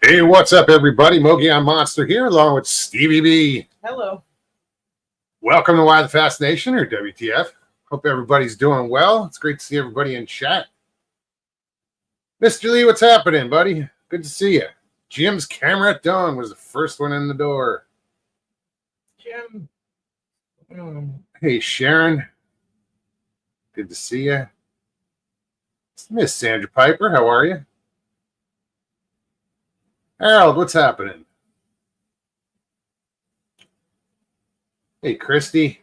Hey, what's up, everybody? Mogi on Monster here, along with Stevie B. Hello. Welcome to Why the Fascination, or WTF. Hope everybody's doing well. It's great to see everybody in chat. Mr. Lee, what's happening, buddy? Good to see you. Jim's camera at dawn was the first one in the door. Jim. Hey, Sharon. Good to see you. Miss Sandra Piper, how are you? Harold, what's happening? Hey, Christy.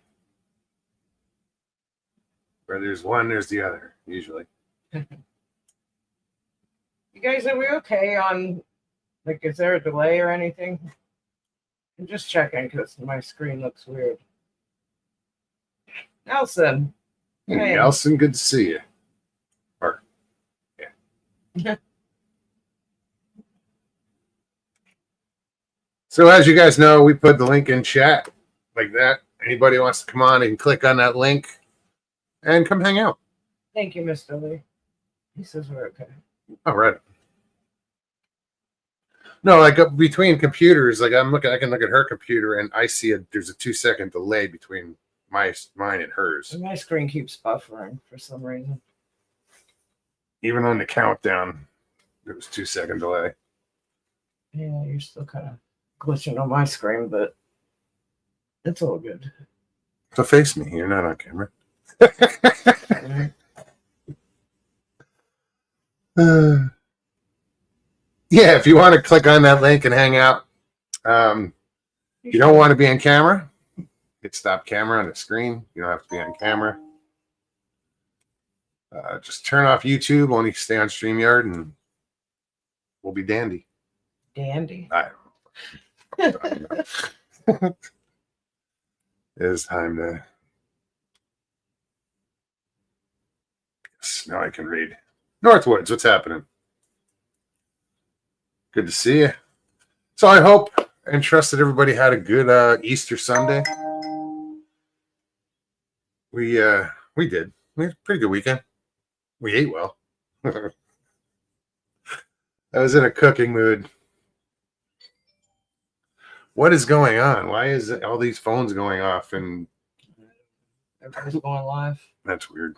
Where there's one, there's the other, usually. You guys, are we okay on, like, is there a delay or anything? I'm just checking because my screen looks weird. Nelson. Hey, Nelson, good to see you. Yeah. So as you guys know, we put the link in chat like that. Anybody wants to come on and click on that link and come hang out. Thank you, Mr. Lee. He says we're okay. All right. No, like between computers, like I can look at her computer and I see there's a 2-second delay between mine and hers. And my screen keeps buffering for some reason. Even on the countdown, there was 2-second delay. Yeah, you're still kind of glitching on my screen, but it's all good. So face me. You're not on camera. Yeah, if you want to click on that link and hang out, you don't want to be on camera, hit stop camera on the screen. You don't have to be on camera. Just turn off YouTube, only stay on StreamYard, and we'll be dandy. Dandy. I don't know. It's time to. Yes, now I can read. Northwoods, what's happening? Good to see you. So I hope and trust that everybody had a good Easter Sunday. We did. We had a pretty good weekend. We ate well. I was in a cooking mood. What is going on? Why is all these phones going off? And Everybody's going live. that's weird.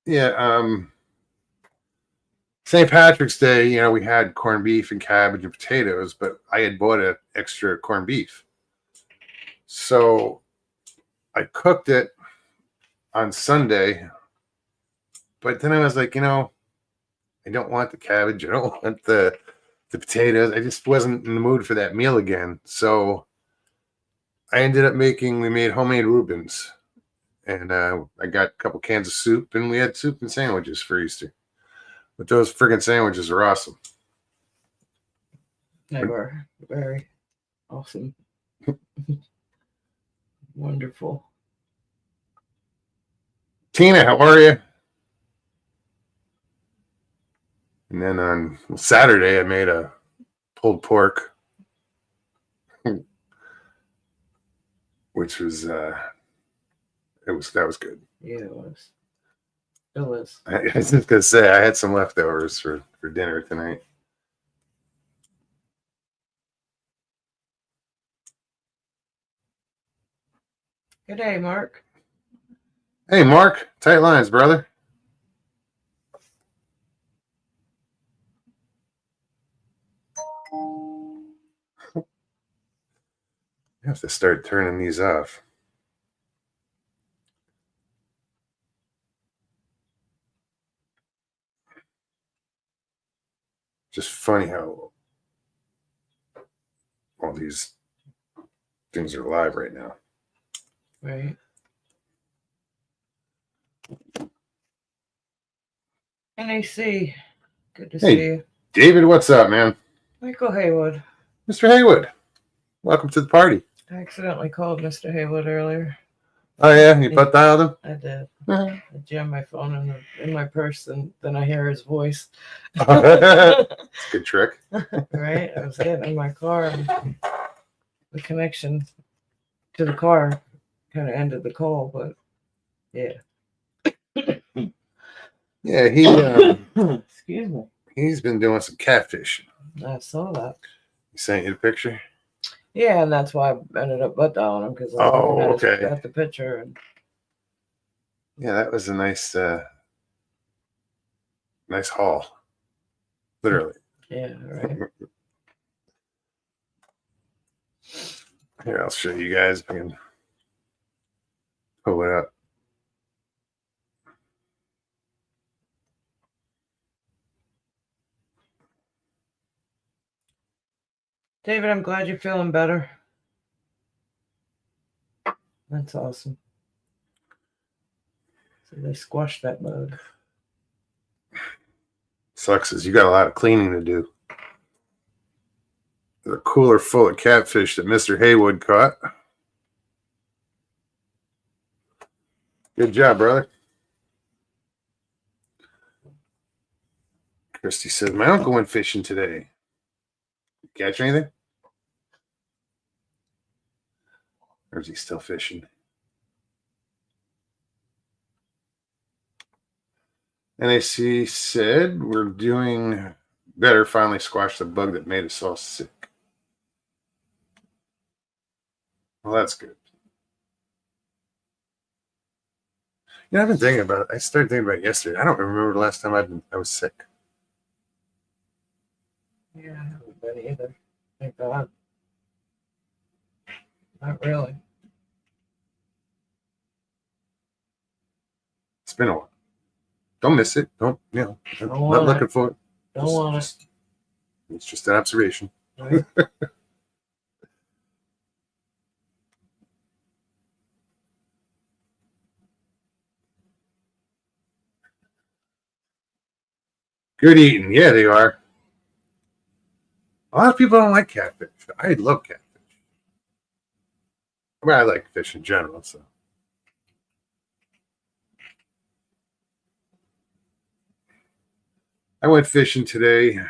Yeah. St. Patrick's Day, we had corned beef and cabbage and potatoes, but I had bought an extra corned beef. So I cooked it on Sunday, but then I was like, I don't want the cabbage. I don't want the potatoes. I just wasn't in the mood for that meal again. So I ended up we made homemade Reubens. And I got a couple cans of soup, and we had soup and sandwiches for Easter. But those friggin' sandwiches are awesome. They were very awesome. Wonderful. Tina, how are you? And then on Saturday, I made a pulled pork, which was that was good. Yeah, it was. It was. I was just gonna say I had some leftovers for dinner tonight. Good day, Mark. Hey, Mark, tight lines, brother. I have to start turning these off. Just funny how all these things are live right now. Right. NAC. Good to see you. David, what's up, man? Michael Haywood. Mr. Haywood, welcome to the party. I accidentally called Mr. Haywood earlier. Oh, yeah? You butt dialed him? I did. I jammed my phone in my purse, and then I hear his voice. Good trick. Right? I was getting in my car, and the connection to the car kind of ended the call, but yeah. Yeah, Excuse me. he's been doing some catfishing. I saw that. He sent you the picture? Yeah, and that's why I ended up butt dialing him because I was looking okay. at the picture. And yeah, that was a nice haul. Literally. Yeah, right. Here, I'll show you guys if I can pull it up. David, I'm glad you're feeling better. That's awesome. So they squashed that bug. Sucks is you got a lot of cleaning to do. There's a cooler full of catfish that Mr. Haywood caught. Good job, brother. Christy says, my uncle went fishing today. Catch anything? Or is he still fishing? NAC said, we're doing better. Finally squashed the bug that made us all sick. Well, that's good. You know, I've been thinking about it. I started thinking about it yesterday. I don't remember the last time I was sick. Yeah, I haven't been either. Thank God. Not really. It's been a while. Don't miss it. Don't, I'm not looking for it. Don't want it. It's just an observation. Right. Good eating. Yeah, they are. A lot of people don't like catfish. I love catfish. Well, I like fish in general, so. I went fishing today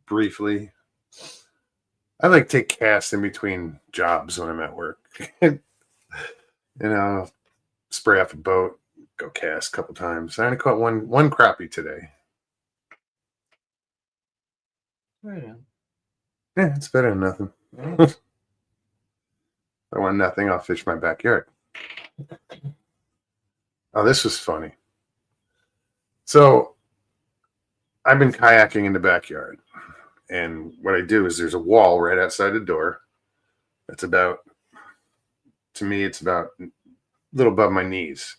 briefly. I like to take casts in between jobs when I'm at work. Spray off a boat, go cast a couple times. I only caught one crappie today. Right on. Yeah, it's better than nothing. Right. If I want nothing, I'll fish my backyard. Oh, this was funny. So I've been kayaking in the backyard. And what I do is there's a wall right outside the door. That's about, to me, it's about a little above my knees.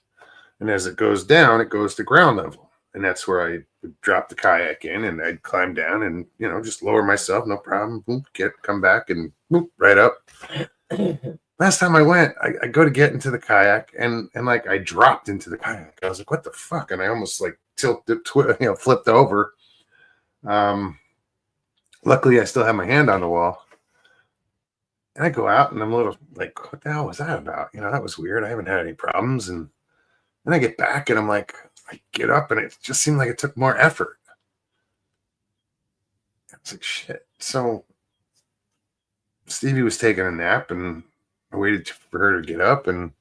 And as it goes down, it goes to ground level. And that's where I would drop the kayak in and I'd climb down and, just lower myself, no problem. Come back and right up. Last time I went, I go to get into the kayak and like I dropped into the kayak. I was like, what the fuck? And I almost like flipped over. Luckily, I still have my hand on the wall. And I go out and I'm a little like, what the hell was that about? That was weird. I haven't had any problems. And then I get back and I'm like, I get up and it just seemed like it took more effort. I was like, shit. So Stevie was taking a nap and I waited for her to get up and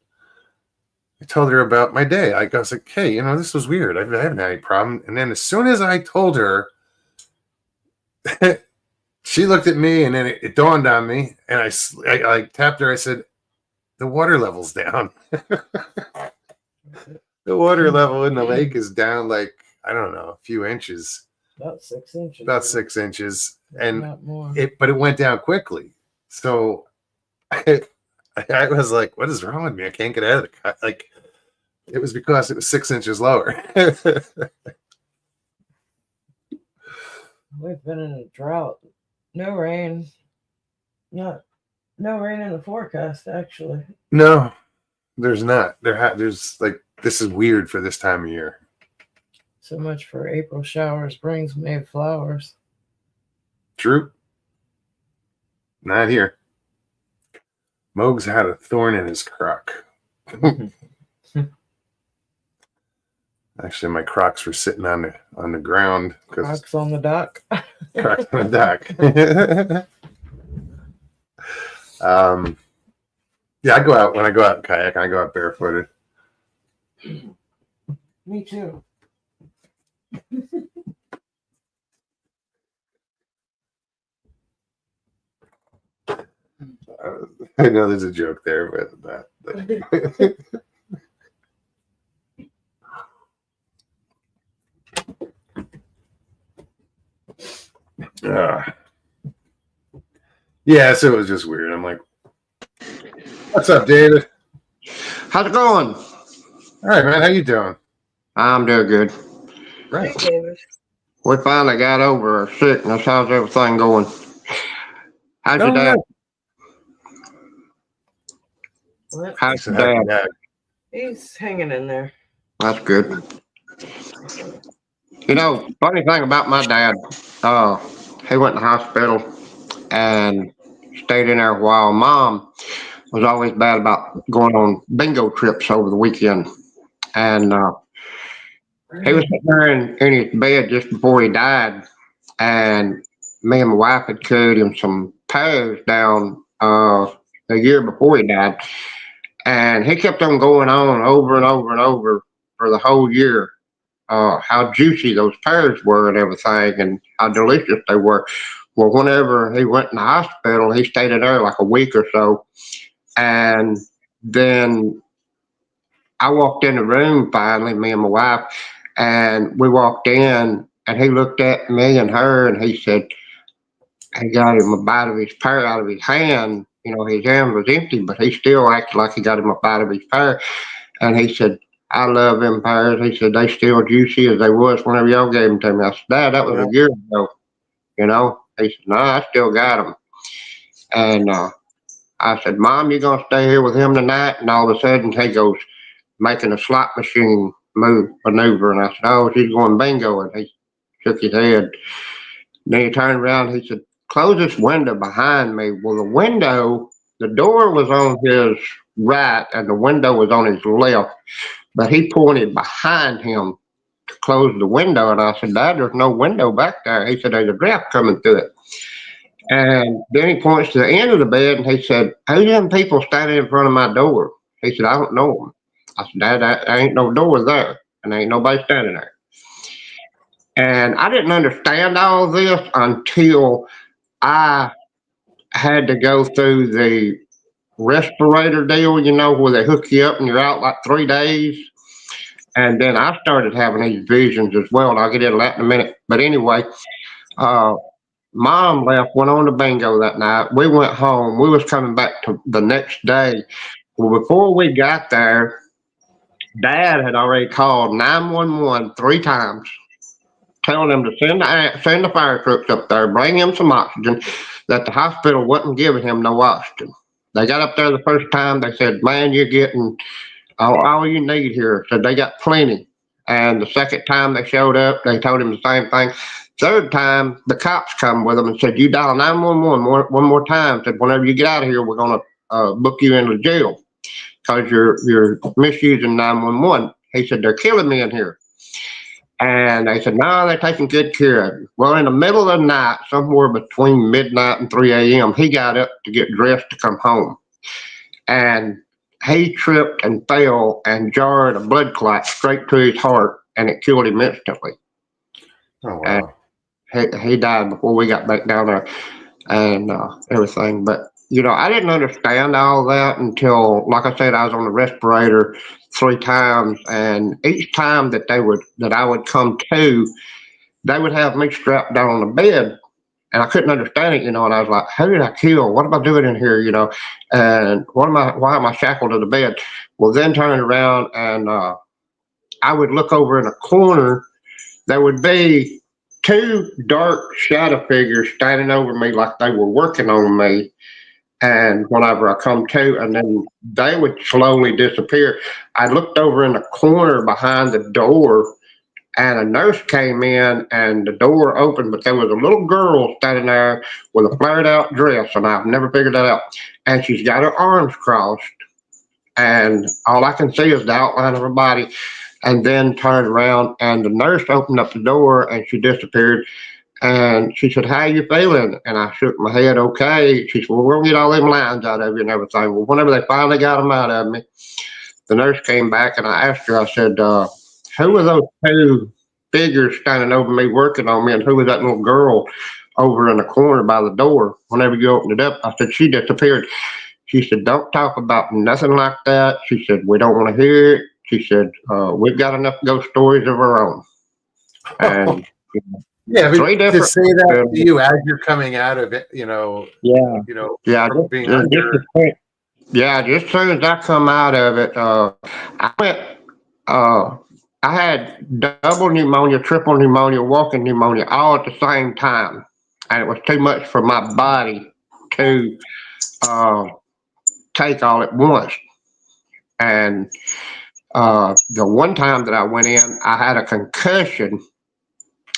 I told her about my day. I was like, hey, this was weird. I haven't had any problem. And then as soon as I told her, she looked at me and then it dawned on me and I tapped her. I said, the water level's down. The water level in the lake is down like, I don't know, a few inches. About 6 inches. About 6 inches. And not more. But it went down quickly. So I was like, what is wrong with me? I can't get out of the cut. Like, it was because it was 6 inches lower. We've been in a drought. No rain. No rain in the forecast, actually. No, there's not. There's like, this is weird for this time of year. So much for April showers brings May flowers. True. Not here. Mogs had a thorn in his crock. Actually, my Crocs were sitting on the ground. Crocs on the dock. Crocs on the dock. Yeah, when I go out and kayak, I go out barefooted. Me too. I know there's a joke there, but that. Yeah, so it was just weird. I'm like, "What's up, David? How's it going? All right, man. How you doing?" I'm doing good. Hey, Right. David. We finally got over our sickness. How's everything going? How's your Oh, dad? What? I How's said, your "How's your dad? dad?" He's hanging in there. That's good. You know, funny thing about my dad, uh, he went to the hospital and stayed in there a while. Mom was always bad about going on bingo trips over the weekend. And he was sitting there in his bed just before he died. And me and my wife had carried him some pears down a year before he died. And he kept on going on over and over and over for the whole year. How juicy those pears were and everything, and how delicious they were. Well, whenever he went in the hospital, he stayed in there like a week or so, and then I walked in the room finally, me and my wife, and we walked in, and he looked at me and her, and he said he got him a bite of his pear out of his hand. You know, his hand was empty, but he still acted like he got him a bite of his pear. And he said, I love them pears. He said, they still juicy as they was whenever y'all gave them to me. I said, Dad, that was Yeah. a year ago, you know? He said, no, I still got them. And I said, Mom, you going to stay here with him tonight? And all of a sudden, he goes, making a slot machine maneuver. And I said, oh, she's going bingo. And he shook his head. Then he turned around. He said, close this window behind me. Well, the door was on his right and the window was on his left, but he pointed behind him to close the window. And I said, Dad, there's no window back there. He said, there's a draft coming through it. And then he points to the end of the bed and he said, who's them people standing in front of my door? He said, I don't know them. I said, Dad, there ain't no door there and there ain't nobody standing there. And I didn't understand all this until I had to go through the respirator deal, you know, where they hook you up and you're out like 3 days. And then I started having these visions as well. And I'll get into that in a minute. But anyway, uh, Mom left, went on to bingo that night. We went home. We was coming back to the next day. Well, before we got there, Dad had already called 911 3 times, telling them to send the fire trucks up there, bring him some oxygen, that the hospital wasn't giving him no oxygen. They got up there the first time. They said, man, you're getting all you need here. Said they got plenty. And the second time they showed up, they told him the same thing. Third time, the cops come with them and said, you dial 911 one more time. Said, whenever you get out of here, we're going to book you into jail because you're misusing 911. He said, they're killing me in here. And they said, no, they're taking good care of you. Well, in the middle of the night, somewhere between midnight and 3 a.m., he got up to get dressed to come home. And he tripped and fell and jarred a blood clot straight to his heart, and it killed him instantly. Oh, And wow. he died before we got back down there and everything. But, you know, I didn't understand all that until, like I said, I was on the respirator 3 times. And each time that I would come to, they would have me strapped down on the bed. And I couldn't understand it, you know, and I was like, who did I kill? What am I doing in here, you know? And why am I shackled to the bed? Well, then turned around and I would look over in a corner. There would be 2 dark shadow figures standing over me like they were working on me. And whenever I come to, and then they would slowly disappear. I looked over in the corner behind the door, and a nurse came in and the door opened, but there was a little girl standing there with a flared out dress, and I've never figured that out. And she's got her arms crossed, and all I can see is the outline of her body. And then turned around, and the nurse opened up the door, and she disappeared. And she said, how you feeling? And I shook my head, okay. She said, well, we'll get all them lines out of you and everything. Well, whenever they finally got them out of me, the nurse came back, and I asked her, I said, who were those two figures standing over me working on me, and who was that little girl over in the corner by the door? Whenever you opened it up, I said, she disappeared. She said, don't talk about nothing like that. She said, we don't want to hear it. She said, we've got enough ghost stories of our own. And yeah, but three to different. say that to you as you're coming out of it, Yeah, yeah, from being under. just as soon as I come out of it, I went. I had double pneumonia, triple pneumonia, walking pneumonia, all at the same time, and it was too much for my body to take all at once. And the one time that I went in, I had a concussion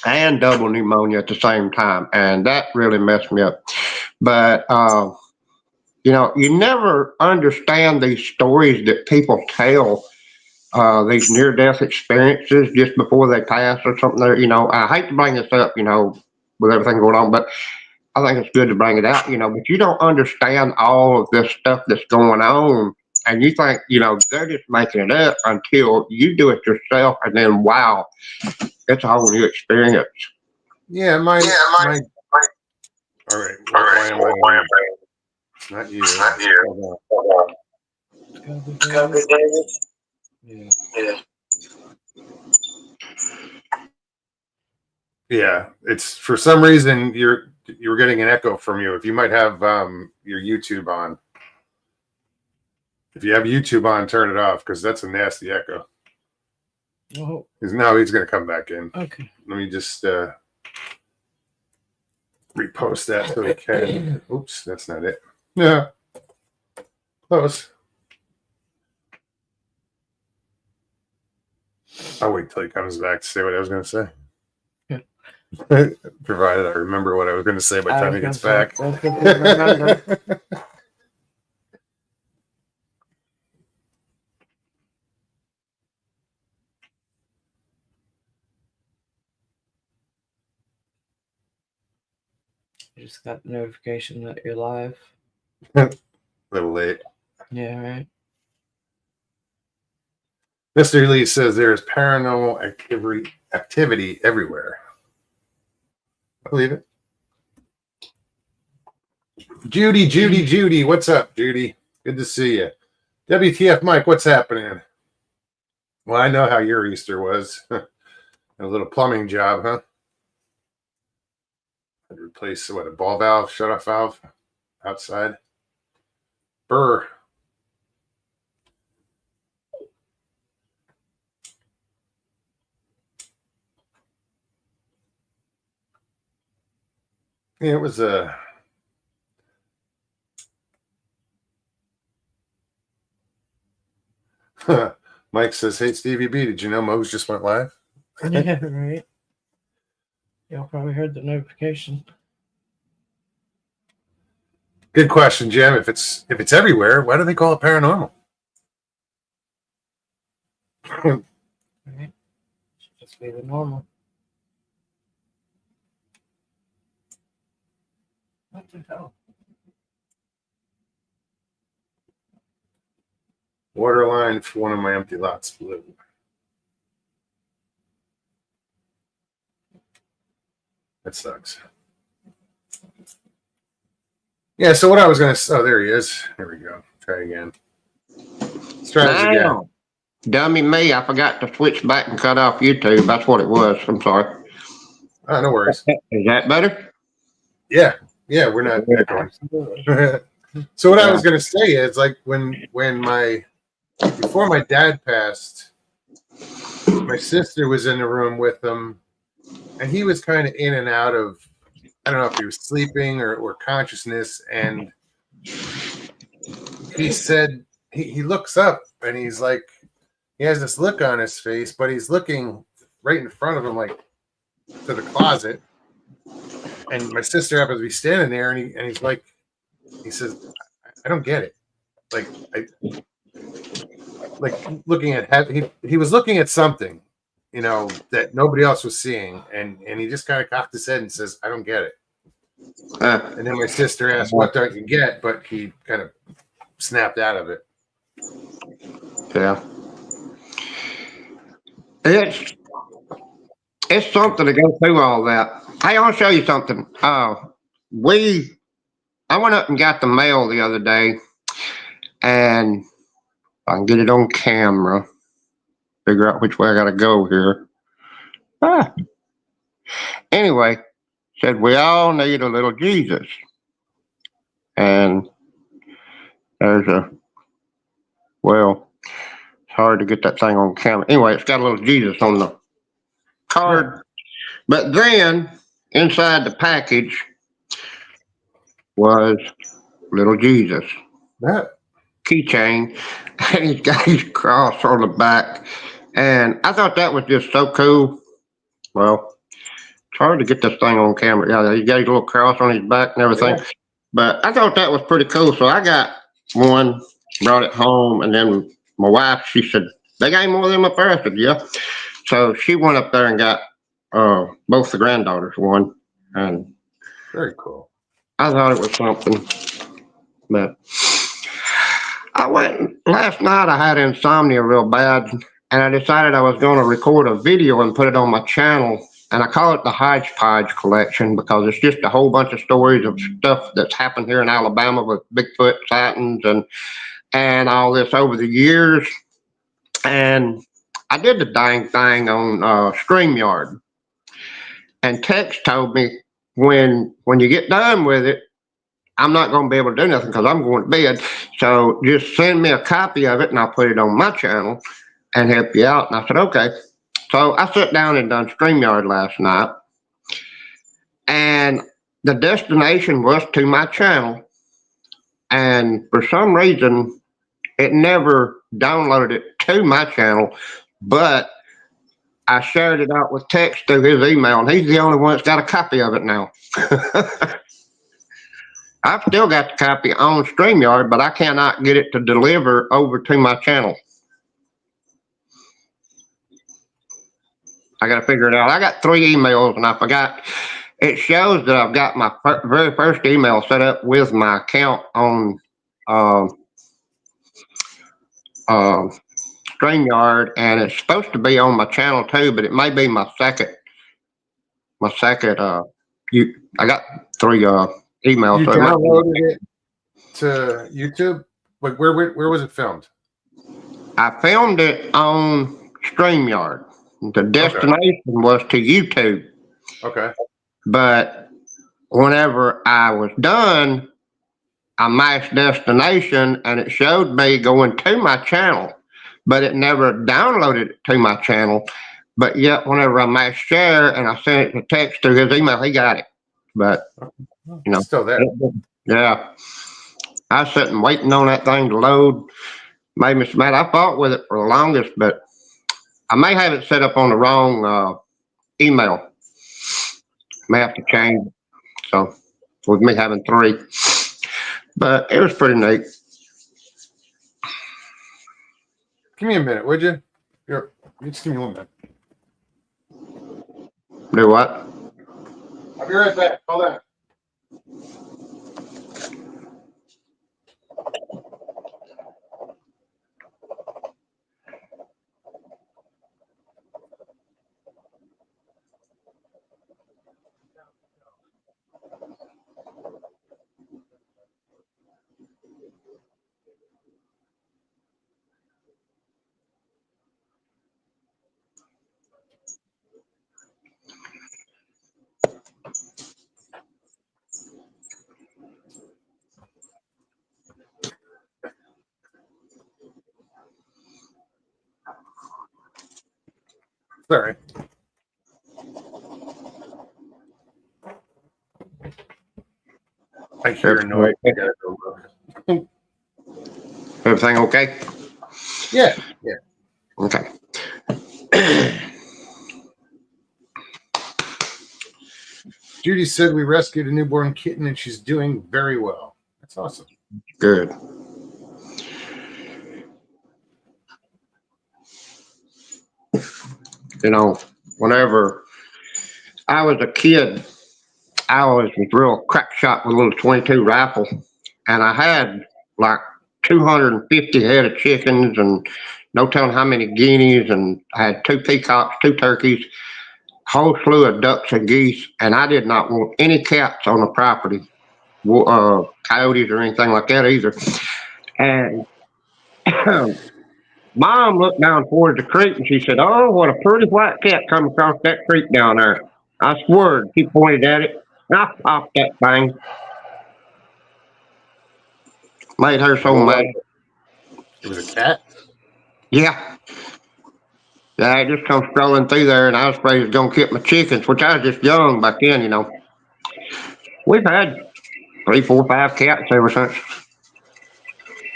and double pneumonia at the same time, and that really messed me up. But you never understand these stories that people tell, these near-death experiences just before they pass or something. There, I hate to bring this up, with everything going on, but I think it's good to bring it out, But you don't understand all of this stuff that's going on, and you think, they're just making it up until you do it yourself, and then wow, it's a whole new experience. Yeah, my. All right. Why am I? It's not you. Hold on. It's gotta be David. Yeah. Yeah, it's for some reason you were getting an echo from you. If you might have your YouTube on. If you have YouTube on, turn it off because that's a nasty echo. Oh, Now he's going to come back in. okay. Let me just repost that so we can. Oops, that's not it. Yeah, close. I'll wait till he comes back to say what I was going to say. Yeah. Provided I remember what I was going to say by the time he gets back. I just got the notification that you're live. A little late. Yeah, right. Mr. Lee says there is paranormal activity everywhere. I believe it. Judy, what's up, Judy? Good to see you. WTF Mike, what's happening? Well, I know how your Easter was. A little plumbing job, huh? I'd replace a ball valve, shut-off valve outside. Burr. Yeah, it was a. Mike says, "Hey Stevie B, did you know Moe's just went live?" Yeah, right. Y'all probably heard the notification. Good question, Jim. If it's everywhere, why do they call it paranormal? Right? Should just be the normal. What the hell? Water line for one of my empty lots blew. That sucks. Yeah, so what I was going to... Oh, there he is. Here we go. Try again. Let's try this again. Dummy me, I forgot to switch back and cut off YouTube. That's what it was. I'm sorry. Oh, no worries. Is that better? Yeah, we're not echoing. So what I was going to say is, like, before my dad passed, my sister was in the room with him, and he was kind of in and out of, I don't know if he was sleeping or consciousness, and he said he looks up and he's like, he has this look on his face, but he's looking right in front of him, like to the closet. And my sister happens to be standing there, and he's like, he says, I don't get it. Like looking at, he was looking at something, that nobody else was seeing, and he just kind of cocked his head and says, I don't get it. And then my sister asked, what don't you get? But he kind of snapped out of it. Yeah. it's something to go through all that. Hey, I'll show you something. I went up and got the mail the other day, and I can get it on camera. Figure out which way I got to go here. Anyway, said we all need a little Jesus, and there's well, it's hard to get that thing on camera. Anyway, it's got a little Jesus on the card, but then inside the package was little Jesus keychain, and he's got his cross on the back, and I thought that was just so cool. Well, it's hard to get this thing on camera. Yeah, he's got his little cross on his back and everything, but I thought that was pretty cool. So I got one, brought it home, and then my wife, she said, "They got more than my parents." I said, "Yeah." So she went up there and got both the granddaughters one, and very cool. I thought it was something. But I went last night. I had insomnia real bad, and I decided I was going to record a video and put it on my channel. And I call it the Hodgepodge Collection because it's just a whole bunch of stories of stuff that's happened here in Alabama with Bigfoot sightings and all this over the years. And I did the dang thing on StreamYard. And Tex told me when you get done with it, I'm not going to be able to do nothing because I'm going to bed. So just send me a copy of it and I'll put it on my channel and help you out. And I said, okay. So I sat down and done StreamYard last night. And the destination was to my channel. And for some reason, it never downloaded it to my channel. But I shared it out with Tex through his email. And he's the only one that's got a copy of it now. I've still got the copy on StreamYard, but I cannot get it to deliver over to my channel. I got to figure it out. I got 3 emails, and I forgot. It shows that I've got my very first email set up with my account on StreamYard, and it's supposed to be on my channel too, but it may be my second. I got 3 emails. You downloaded it to YouTube? Like where was it filmed? I filmed it on StreamYard. The destination was to YouTube. Okay. But whenever I was done, I mashed destination and it showed me going to my channel, but it never downloaded it to my channel. But yet, whenever I mashed share and I sent it to Tex through his email, he got it. But, you know, it's still there. Yeah. I was sitting waiting on that thing to load. Made me mad. I fought with it for the longest, but I may have it set up on the wrong email. May have to change it. So, with me having 3. But it was pretty neat. Give me a minute, would you? Here, just give me 1 minute. Do what? I'll be right back. Hold on. Sorry. I hear noise. Everything okay? Yeah. Okay. Judy said we rescued a newborn kitten and she's doing very well. That's awesome. Good. You know, whenever I was a kid, I was real crack shot with a little 22 rifle, and I had like 250 head of chickens and no telling how many guineas, and I had 2 peacocks, 2 turkeys, whole slew of ducks and geese, and I did not want any cats on the property, coyotes or anything like that either. And Mom looked down towards the creek and she said, "Oh, what a pretty white cat come across that creek down there." I swear, she pointed at it, and I popped that thing. Made her so mad. It was a cat? Yeah. Yeah, it just come strolling through there, and I was afraid it was going to kill my chickens, which I was just young back then, you know. We've had 3, 4, 5 cats ever since.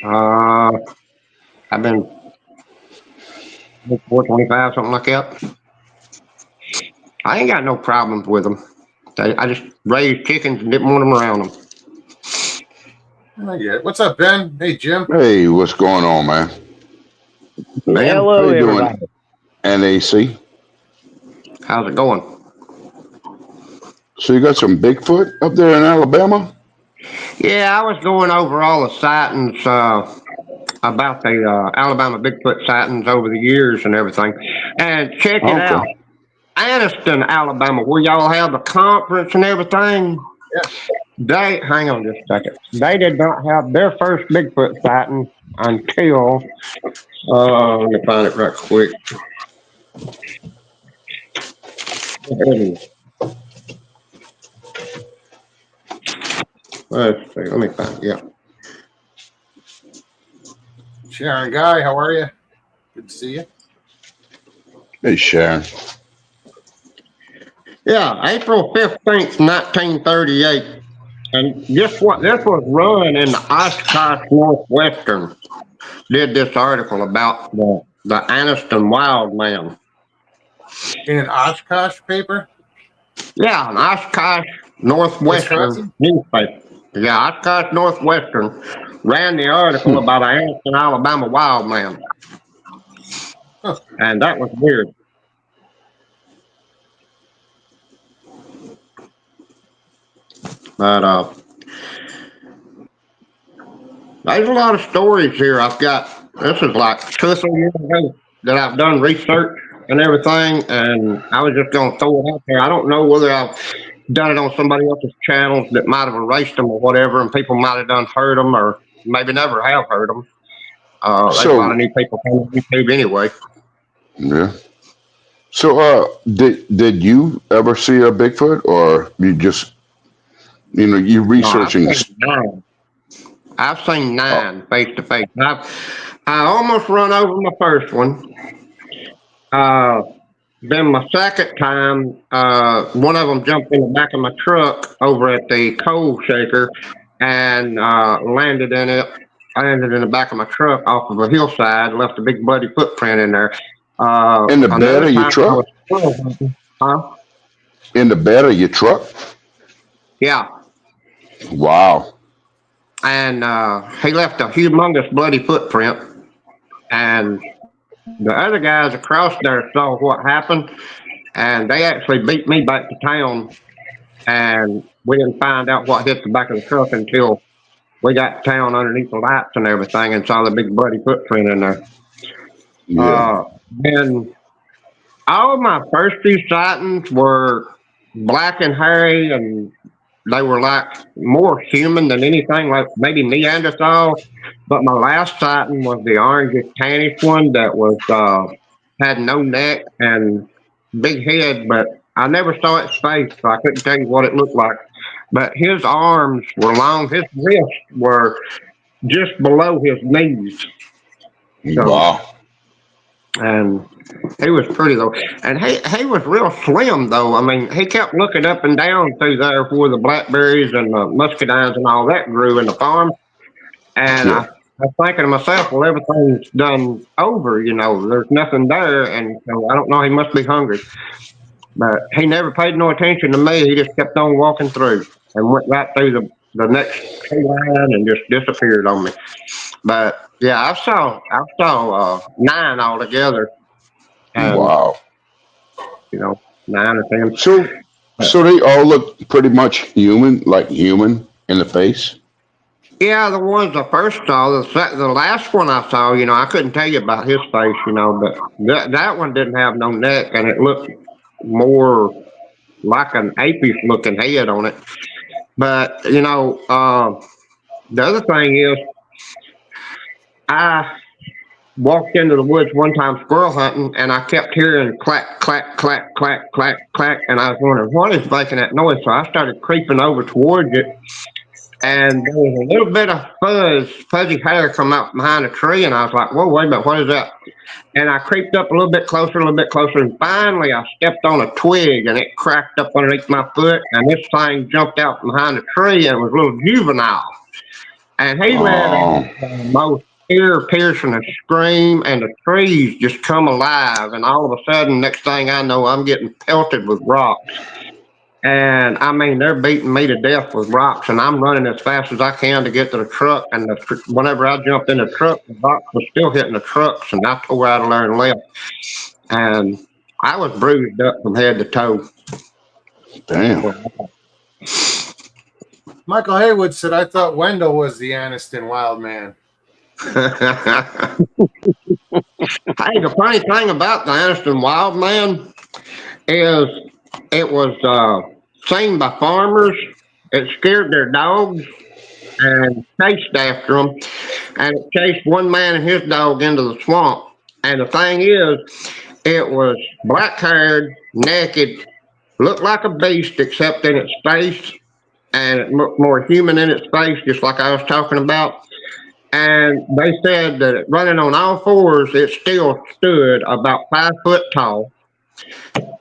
I've been 24, 25, something like that. I ain't got no problems with them. I just raised chickens and didn't want them around them. Yeah. What's up, Ben? Hey, Jim. Hey, what's going on, man? Man, Hello, How you doing? everybody. NAC. how's it going? So you got some Bigfoot up there in Alabama? Yeah, I was going over all the sightings about the Alabama Bigfoot sightings over the years and everything. And check it out. Anniston, Alabama, where y'all have the conference and everything. Yeah. Hang on just a second. They did not have their first Bigfoot sighting until, let me find it right quick. Let's see, let me find it, yeah. Sharon Guy, how are you? Good to see you. Hey, Sharon. Yeah, April 15th, 1938. And guess what? This was run in the Oshkosh Northwestern. Did this article about the Anniston Wild Man. In an Oshkosh paper? Yeah, an Oshkosh Northwestern Wisconsin? newspaper. Yeah, Oshkosh Northwestern ran the article about an Anniston, Alabama wild man. Huh. And that was weird. But there's a lot of stories here. I've got, this is like 2 or 3 years ago that I've done research and everything, and I was just going to throw it out there. I don't know whether I've done it on somebody else's channels that might have erased them or whatever, and people might have done heard them or maybe never have heard them. There's a lot of new people coming on YouTube anyway. Yeah. So, did you ever see a Bigfoot, or you just, you researching? I've seen 9 face to face. I almost run over my first one. Then my second time, one of them jumped in the back of my truck over at the coal shaker and landed in it. I landed in the back of my truck off of a hillside, left a big bloody footprint in there. In the bed of your truck? Huh? In the bed of your truck? Yeah. Wow. And he left a humongous bloody footprint. And the other guys across there saw what happened, and they actually beat me back to town. And we didn't find out what hit the back of the truck until we got to town underneath the lights and everything and saw the big bloody footprint in there. Yeah. And all of my first 2 sightings were black and hairy, and they were like more human than anything, like maybe Neanderthal. But my last sighting was the orangish tannish one that was had no neck and big head, but I never saw its face, so I couldn't tell you what it looked like. But his arms were long, his wrists were just below his knees. So, Wow. and he was pretty though, and he was real slim though. I mean, he kept looking up and down through there where the blackberries and the muscadines and all that grew in the farm. And Yeah. I was thinking to myself, well, everything's done over, there's nothing there, and so I don't know. He must be hungry, but he never paid no attention to me. He just kept on walking through and went right through the next tree line and just disappeared on me. But yeah, I saw 9 altogether. And, Wow. 9 or 10. So they all look pretty much human, like human in the face? Yeah, the ones I first saw, the last one I saw, I couldn't tell you about his face, but that one didn't have no neck, and it looked more like an apish looking head on it. But the other thing is, I walked into the woods one time squirrel hunting, and I kept hearing clack, clack, clack, clack, clack, clack, and I was wondering what is making that noise. So I started creeping over towards it, and there was a little bit of fuzzy hair come out from behind a tree, and I was like, "Whoa, wait a minute, what is that?" And I creeped up a little bit closer, and finally I stepped on a twig, and it cracked up underneath my foot, and this thing jumped out from behind a tree, and it was a little juvenile. And he let Oh, out the most ear-piercing scream, and the trees just come alive. And all of a sudden, next thing I know, I'm getting pelted with rocks. And I mean, they're beating me to death with rocks, and I'm running as fast as I can to get to the truck. And whenever I jumped in the truck, the rocks were still hitting the trucks, and I tore out of there and left. And I was bruised up from head to toe. damn. Michael Haywood said, I thought Wendell was the Aniston wild man. Hey, the funny thing about the Aniston Wild Man is it was seen by farmers. It scared their dogs and chased after them, and it chased one man and his dog into the swamp. And the thing is, it was black haired, naked, looked like a beast except in its face, and it looked more human in its face, just like I was talking about. And they said that running on all fours, it still stood about 5 foot tall.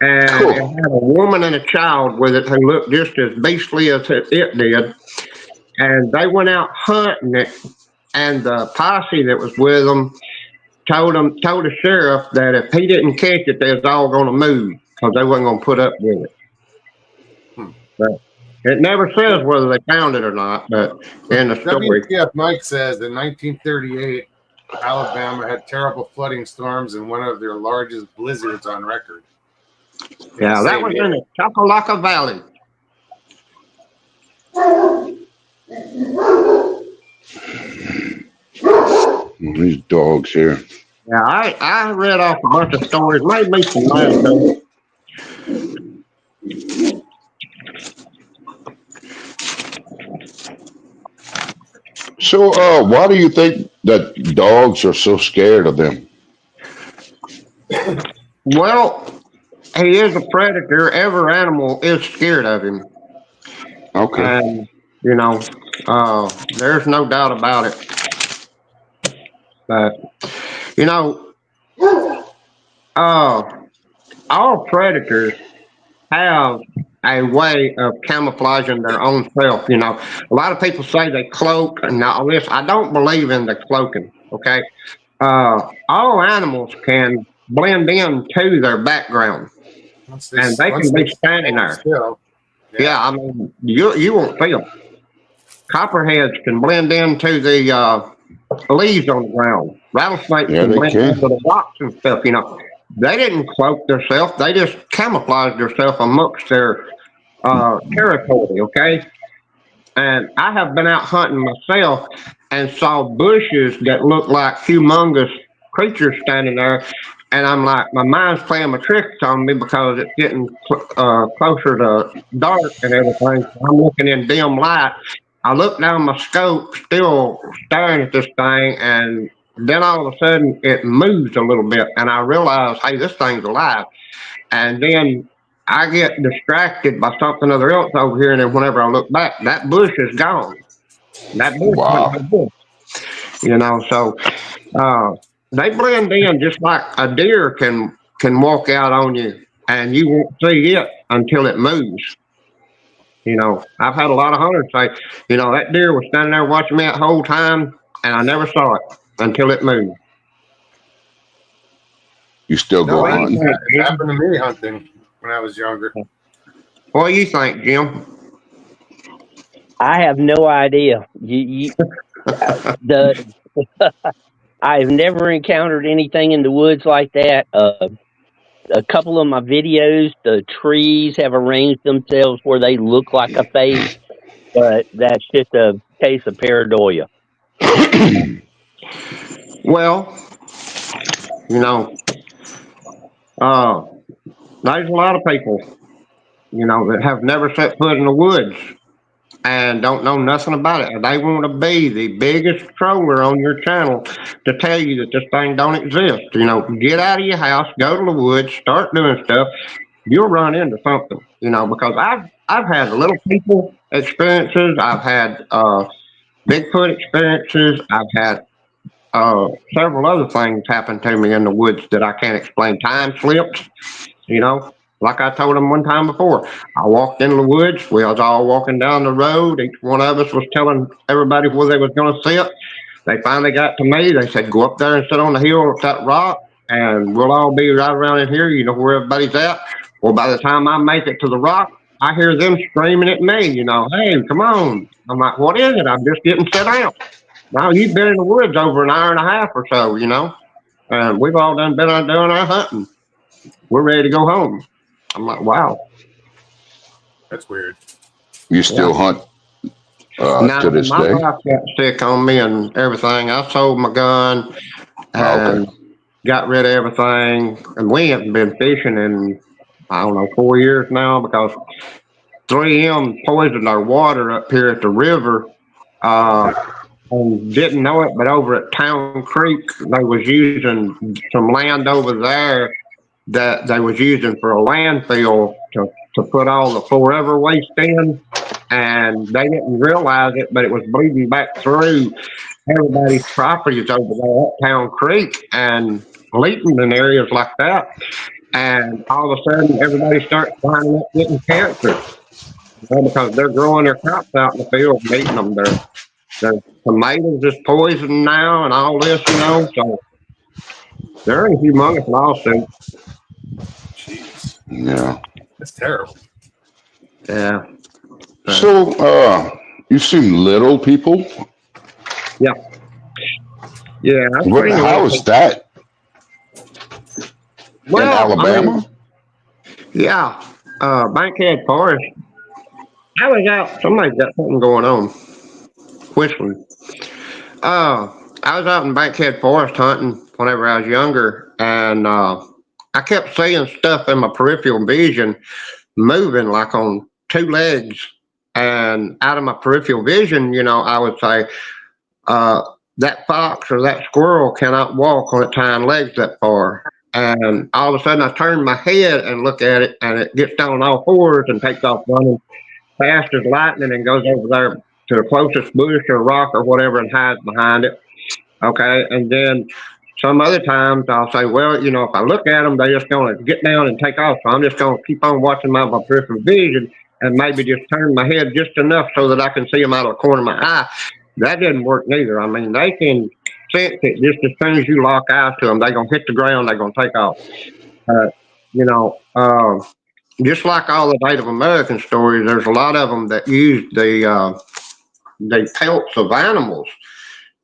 And it Cool. had a woman and a child with it who looked just as beastly as it did. And they went out hunting it, and the posse that was with them told the sheriff that if he didn't catch it, they was all going to move because they wasn't going to put up with it. But it never says whether they found it or not, but in the story. WTF Mike says in 1938, Alabama had terrible flooding storms and one of their largest blizzards on record. Yeah, that was in the Chocolaca Valley. These dogs here. Yeah, I read off a bunch of stories, made me some money though. So, why do you think that dogs are so scared of them? Well, he is a predator. Every animal is scared of him. Okay. And, there's no doubt about it. But, you know, all predators have a way of camouflaging their own self. A lot of people say they cloak, and now this I don't believe in the cloaking. Okay, all animals can blend in to their background, and they can be standing there. Still, Yeah, I mean, you won't see them. Copperheads can blend into the leaves on the ground. Rattlesnakes Yeah, can they blend can. into the rocks and stuff. They didn't cloak themselves. They just camouflaged themselves amongst their territory. Okay, and I have been out hunting myself and saw bushes that look like humongous creatures standing there. And I'm like, my mind's playing my tricks on me because it's getting closer to dark and everything. So I'm looking in dim light. I look down my scope, still staring at this thing, and then all of a sudden it moves a little bit, and I realize, hey, this thing's alive. And then I get distracted by something other else over here, and then whenever I look back, that bush is gone. That bush Wow. went no bush. So they blend in just like a deer can walk out on you, and you won't see it until it moves. I've had a lot of hunters say, that deer was standing there watching me that whole time, and I never saw it until it moved. You still go What do you hunting? think, it Jim? happened to me hunting when I was younger. What do you think, Jim? I have no idea. The I've never encountered anything in the woods like that. A couple of my videos, the trees have arranged themselves where they look like a face. but that's just a case of paranoia. Well, you know, uh, there's a lot of people, that have never set foot in the woods and don't know nothing about it. And they want to be the biggest troller on your channel to tell you that this thing don't exist. Get out of your house, go to the woods, start doing stuff. You'll run into something, because I've had little people experiences. I've had Bigfoot experiences. I've had several other things happen to me in the woods that I can't explain. Time slips, you know. Like I told them one time before, I walked into the woods. We was all walking down the road. Each one of us was telling everybody where they was going to sit. They finally got to me. They said, "Go up there and sit on the hill at that rock, and we'll all be right around in here. You know where everybody's at." Well, by the time I make it to the rock, I hear them screaming at me. "Hey, come on!" I'm like, "What is it? I'm just getting set down." Now you've been in the woods over an hour and a half or so, and we've all been out doing our hunting. We're ready to go home. I'm like, wow. That's weird. You still hunt Now to this my day? wife got sick on me and everything. I sold my gun and Okay. got rid of everything. And we haven't been fishing in, I don't know, 4 years now because 3M poisoned our water up here at the river. And didn't know it, but over at Town Creek, they was using some land over there that they was using for a landfill to put all the forever waste in, and they didn't realize it, but it was bleeding back through everybody's properties over there at Town Creek and leaking in areas like that. And all of a sudden, everybody starts finding up getting cancer, because they're growing their crops out in the field and eating them. Their tomatoes is poison now and all this, so they're a humongous lawsuit. Jeez, Yeah. that's terrible. Yeah. So, you seen little people? Yeah. Yeah. I've What? seen a How little is bit. that in Well, Alabama? yeah. Bankhead Forest. I was out. Somebody's got something going on. Whistling. I was out in Bankhead Forest hunting whenever I was younger, and I kept seeing stuff in my peripheral vision moving like on two legs. And out of my peripheral vision, I would say, that fox or that squirrel cannot walk on its hind legs that far. And all of a sudden, I turn my head and look at it, and it gets down on all fours and takes off running fast as lightning and goes over there to the closest bush or rock or whatever and hides behind it. Okay. And then some other times I'll say, well, if I look at them, they're just going to get down and take off. So I'm just going to keep on watching my peripheral vision and maybe just turn my head just enough so that I can see them out of the corner of my eye. That didn't work neither. I mean, they can sense it just as soon as you lock eyes to them. They're going to hit the ground. They're going to take off. You know, just like all the Native American stories, there's a lot of them that use the pelts of animals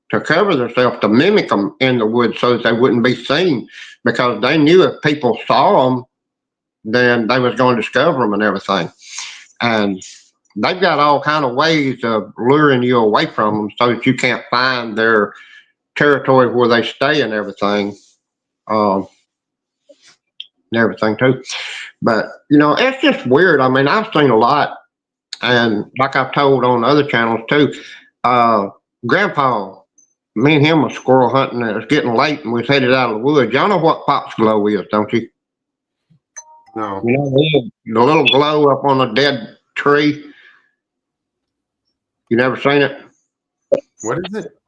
to cover themselves to mimic them in the woods so that they wouldn't be seen, because they knew if people saw them, then they was going to discover them and everything. And they've got all kind of ways of luring you away from them so that you can't find their territory where they stay and everything. And everything too. But it's just weird. I mean, I've seen a lot, and like I've told on other channels too. Grandpa, me and him was squirrel hunting, and it was getting late, and we was headed out of the woods. Y'all know what foxglove is, don't you? No. The little glow up on a dead tree. You never seen it? What is it?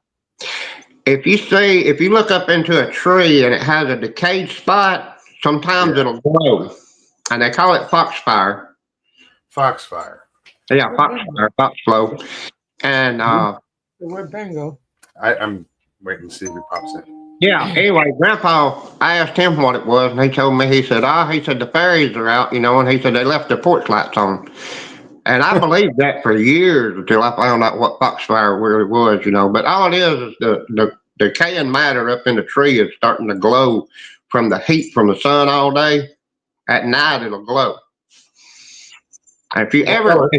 If you look up into a tree and it has a decayed spot, sometimes it'll glow, and they call it foxfire. Foxfire. Yeah, foxfire, foxglow. And The word bingo. I'm waiting to see if he pops in. yeah, anyway, Grandpa, I asked him what it was, and he told me, he said, the fairies are out, and he said they left their porch lights on. And I believed that for years until I found out what foxfire really was, But all it is the decaying matter up in the tree is starting to glow from the heat from the sun all day. At night, it'll glow. And if you ever,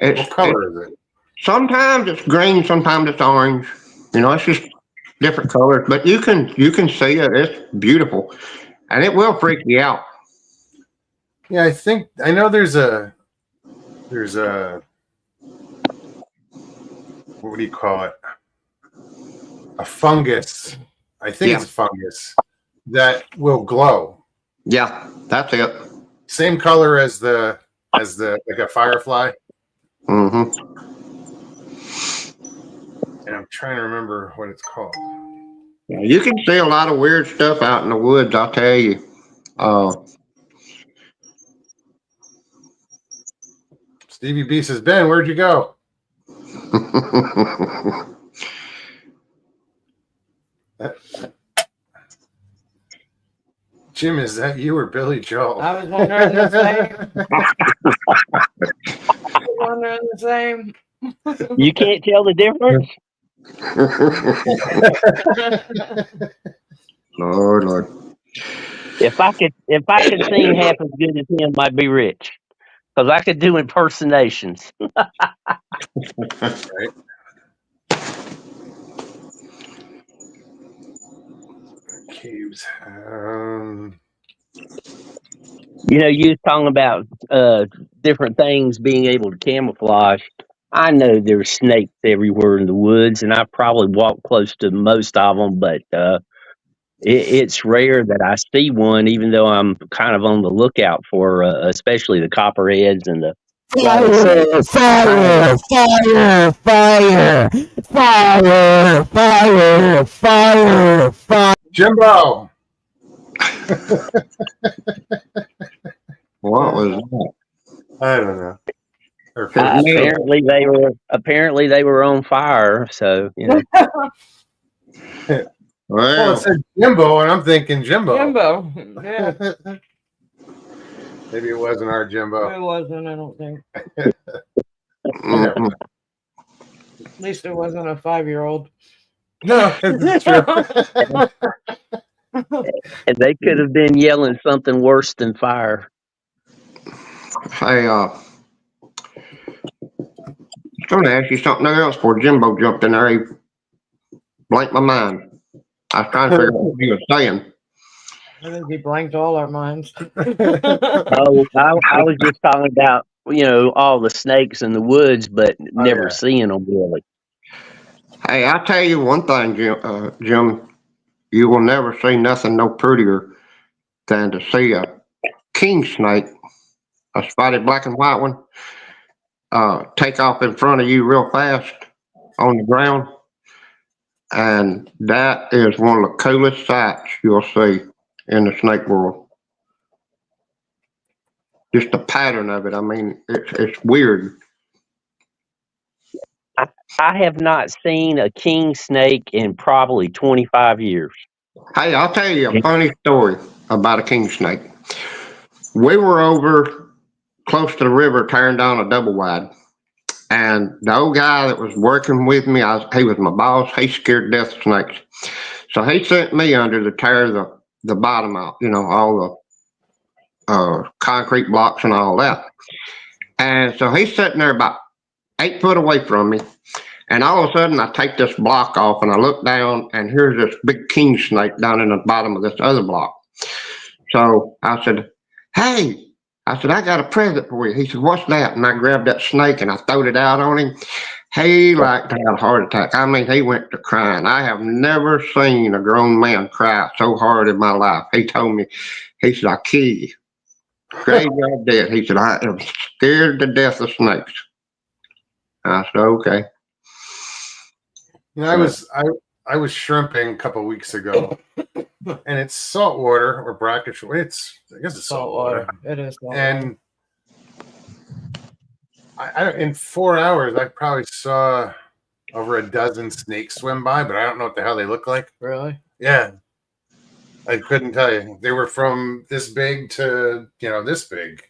What color is it? Sometimes it's green, sometimes it's orange. It's just different colors, but you can see it. It's beautiful, and it will freak you out. Yeah, I know there's a what do you call it? A fungus. I think Yeah. it's a fungus that will glow. Yeah, that's it. Same color as the like a firefly. Mm-hmm. And I'm trying to remember what it's called. Yeah, you can see a lot of weird stuff out in the woods. I'll tell you. Stevie B says, Ben, where'd you go? Jim, is that you or Billy Joel? I was wondering the same. I was wondering the same. You can't tell the difference? Lord. If I could sing half as good as him, I'd be rich. Because I could do impersonations. Right. Caves. You was talking about different things being able to camouflage. I know there's snakes everywhere in the woods, and I probably walk close to most of them, but it's rare that I see one, even though I'm kind of on the lookout for, especially the copperheads and the rattlesnakes. Fire. Jimbo. What was that? I don't know. Apparently they were on fire. So Well, it said Jimbo, and I'm thinking Jimbo. Jimbo. Yeah. Maybe it wasn't our Jimbo. It wasn't, I don't think. Mhm. At least it wasn't a 5-year-old. No, it's true. and they could have been yelling something worse than fire. Hey, I was going to ask you something else before Jimbo jumped in there. He blanked my mind. I was trying to figure out what he was saying. I think he blanked all our minds. Oh, I was just talking about all the snakes in the woods, but never seeing them really. Hey, I'll tell you one thing, Jim. You will never see nothing no prettier than to see a king snake, a spotted black and white one, take off in front of you real fast on the ground. And that is one of the coolest sights you'll see in the snake world. Just the pattern of it. I mean, it's weird. I have not seen a king snake in probably 25 years. Hey, I'll tell you a funny story about a king snake. We were over close to the river tearing down a double wide. And the old guy that was working with me, he was my boss. He scared to death of snakes. So he sent me under to tear the bottom out, all the concrete blocks and all that. And so he's sitting there about 8 foot away from me. And all of a sudden, I take this block off and I look down, and here's this big king snake down in the bottom of this other block. So I said, hey, I got a present for you. He said, what's that? And I grabbed that snake and I throwed it out on him. He like had a heart attack. I mean, he went to crying. I have never seen a grown man cry so hard in my life. He told me, he said, I'll kill you. Graveyard dead. He said, I am scared to death of snakes. I said, okay. I was shrimping a couple of weeks ago, and it's saltwater or brackish. I guess it's saltwater. It is saltwater. And in 4 hours, I probably saw over a dozen snakes swim by, but I don't know what the hell they look like. Really? Yeah. I couldn't tell you. They were from this big to, this big.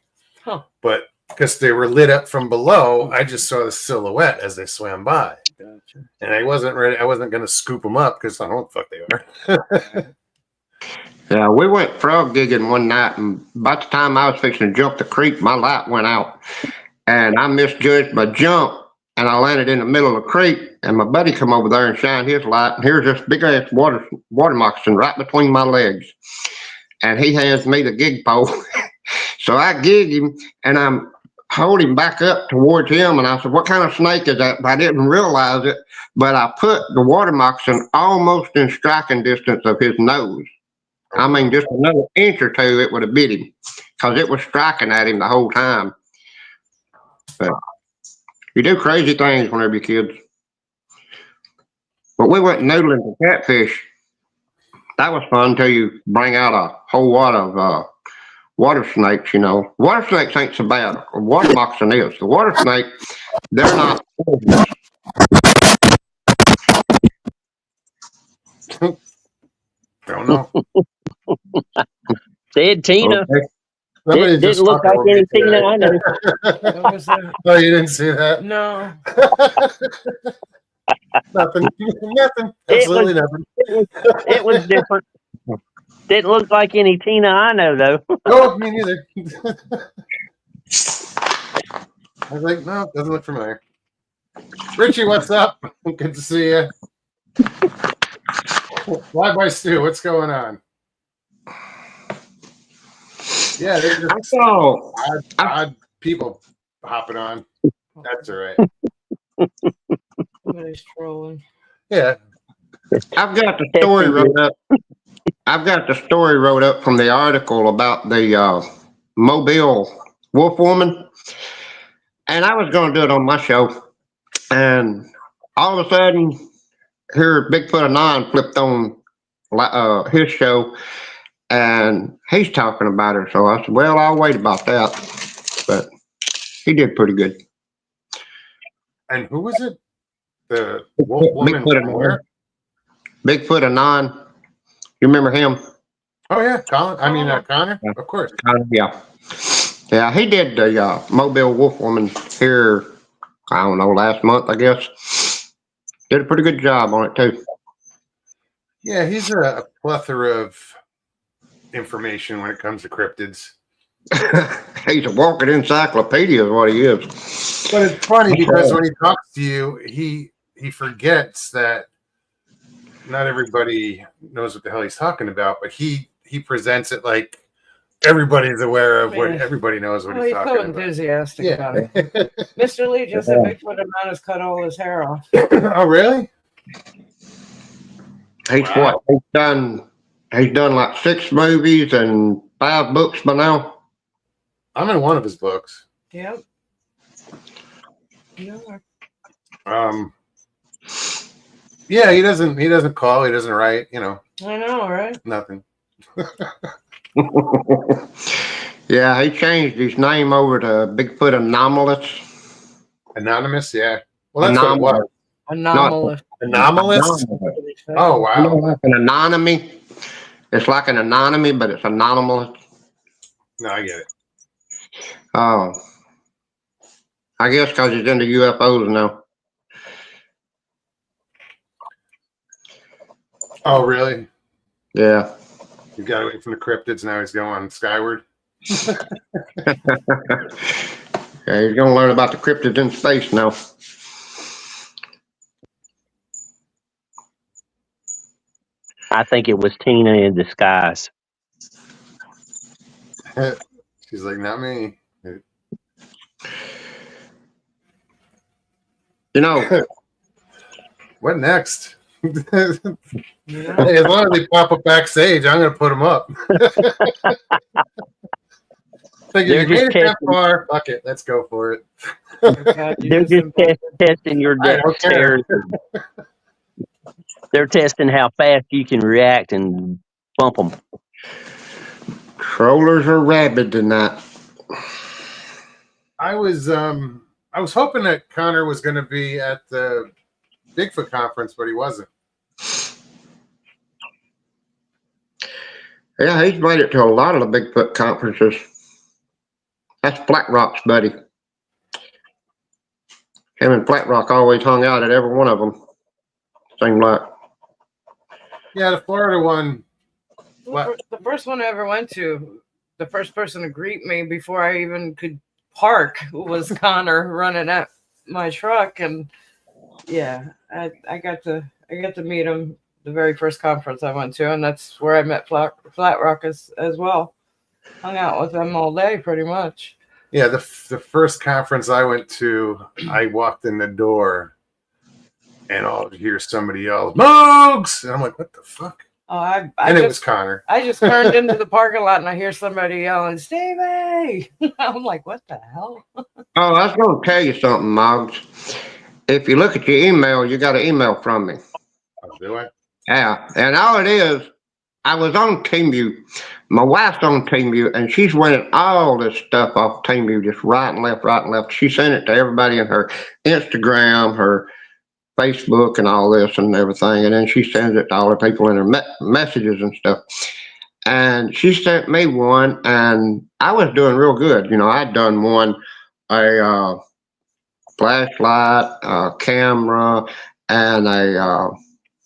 Huh. But because they were lit up from below, I just saw the silhouette as they swam by. Gotcha. And I wasn't ready. I wasn't going to scoop them up because I don't know what the fuck they are. Yeah, we went frog gigging one night, and by the time I was fixing to jump the creek, my light went out. and I misjudged my jump, and I landed in the middle of the creek. And my buddy come over there and shined his light, and here's this big ass water moccasin right between my legs. And he hands me the gig pole, so I gig him, and I'm holding back up towards him. And I said, "What kind of snake is that?" But I didn't realize it. But I put the water moccasin almost in striking distance of his nose. I mean, just another inch or two, it would have bit him because it was striking at him the whole time. But you do crazy things whenever you're kids. But we went noodling for catfish. That was fun until you bring out a whole lot of water snakes, you know. Water snakes ain't so bad. A water moccasin is. The water snake, they're not. Don't know. Said Tina. Okay. Somebody Didn't look like fucking any with me Tina today. I know. What was that? Oh, you didn't see that? No. Nothing. Nothing. Absolutely nothing. It was different. Didn't look like any Tina I know though. No, me neither. I was like, no, doesn't look familiar. Richie, what's up? Good to see you. Fly by Stu, what's going on? Yeah, they're I just saw. odd people hopping on. That's all right. Somebody's trolling. Yeah. I've got the story wrote up. I've got the story wrote up from the article about the Mobile wolf woman, and I was going to do it on my show, and all of a sudden, here Bigfoot Anon flipped on his show, and he's talking about her. So I said, "Well, I'll wait about that," but he did pretty good. And who was it? The wolf woman Bigfoot from where? Bigfoot Anon. You remember him? Oh yeah, Colin. I mean Connor. Of course. Yeah. Yeah, he did the Mobile Wolf Woman here, I don't know, last month, I guess. Did a pretty good job on it, too. Yeah, he's a plethora of information when it comes to cryptids. He's a walking encyclopedia is what he is. But it's funny because when he talks to you, he forgets that not everybody knows what the hell he's talking about, but he presents it like everybody's aware of what everybody knows what Oh, he's he's talking so about. enthusiastic Yeah. about it. Mr. Lee just said Bigfoot Anon has cut all his hair off. Oh, really? He's Wow. what? He's done like 6 movies and 5 books by now. I'm in one of his books. Yep. Yeah. Yeah, he doesn't call, he doesn't write, you know, I know, right? nothing. Yeah, he changed his name over to Bigfoot Anomalous. Anonymous, yeah. Well, that's what it was. Anomalous. Anomalous? Oh, You know, wow. like an anonymy. It's like an anonymy, but it's anomalous. No, I get it. Oh, I guess because he's into UFOs now. Oh, really? Yeah. You got away from the cryptids, now he's going skyward. Yeah, he's going to learn about the cryptids in space now. I think it was Tina in disguise. She's like, not me. You know, What next? Hey, as long as they pop up backstage, I'm going to put them up. Thinking They're you made just it that testing. far. Fuck it, let's go for it. They're just testing your I don't care. dexterity. They're testing how fast you can react and bump them. trollers are rabid tonight. I was hoping that Connor was going to be at the Bigfoot conference, but he wasn't. Yeah, he's made it to a lot of the Bigfoot conferences. That's Flat Rock's buddy. Him and Flat Rock always hung out at every one of them. Seemed like. Yeah, the Florida one. The first one I ever went to, the first person to greet me before I even could park was Connor running at my truck, and yeah, I got to meet him the very first conference I went to, and that's where I met Flat Rock as well. Hung out with them all day, pretty much. Yeah, the first conference I went to, I walked in the door, and I'll hear somebody yell, "Mugs!" And I'm like, "What the fuck?" Oh, and it was Connor. I just turned into the parking lot, and I hear somebody yelling, "Stevie!" I'm like, "What the hell?" Oh, I was going to tell you something, Moggs. If you look at your email, you got an email from me. Oh, do I? Yeah, and all it is, I was on TeamView. My wife's on TeamView, and she's winning all this stuff off TeamView, just right and left, right and left. She sent it to everybody in her Instagram, her Facebook, and all this and everything, and then she sends it to all the people in her messages and stuff. And she sent me one, and I was doing real good. I'd done one, a flashlight, a camera, and a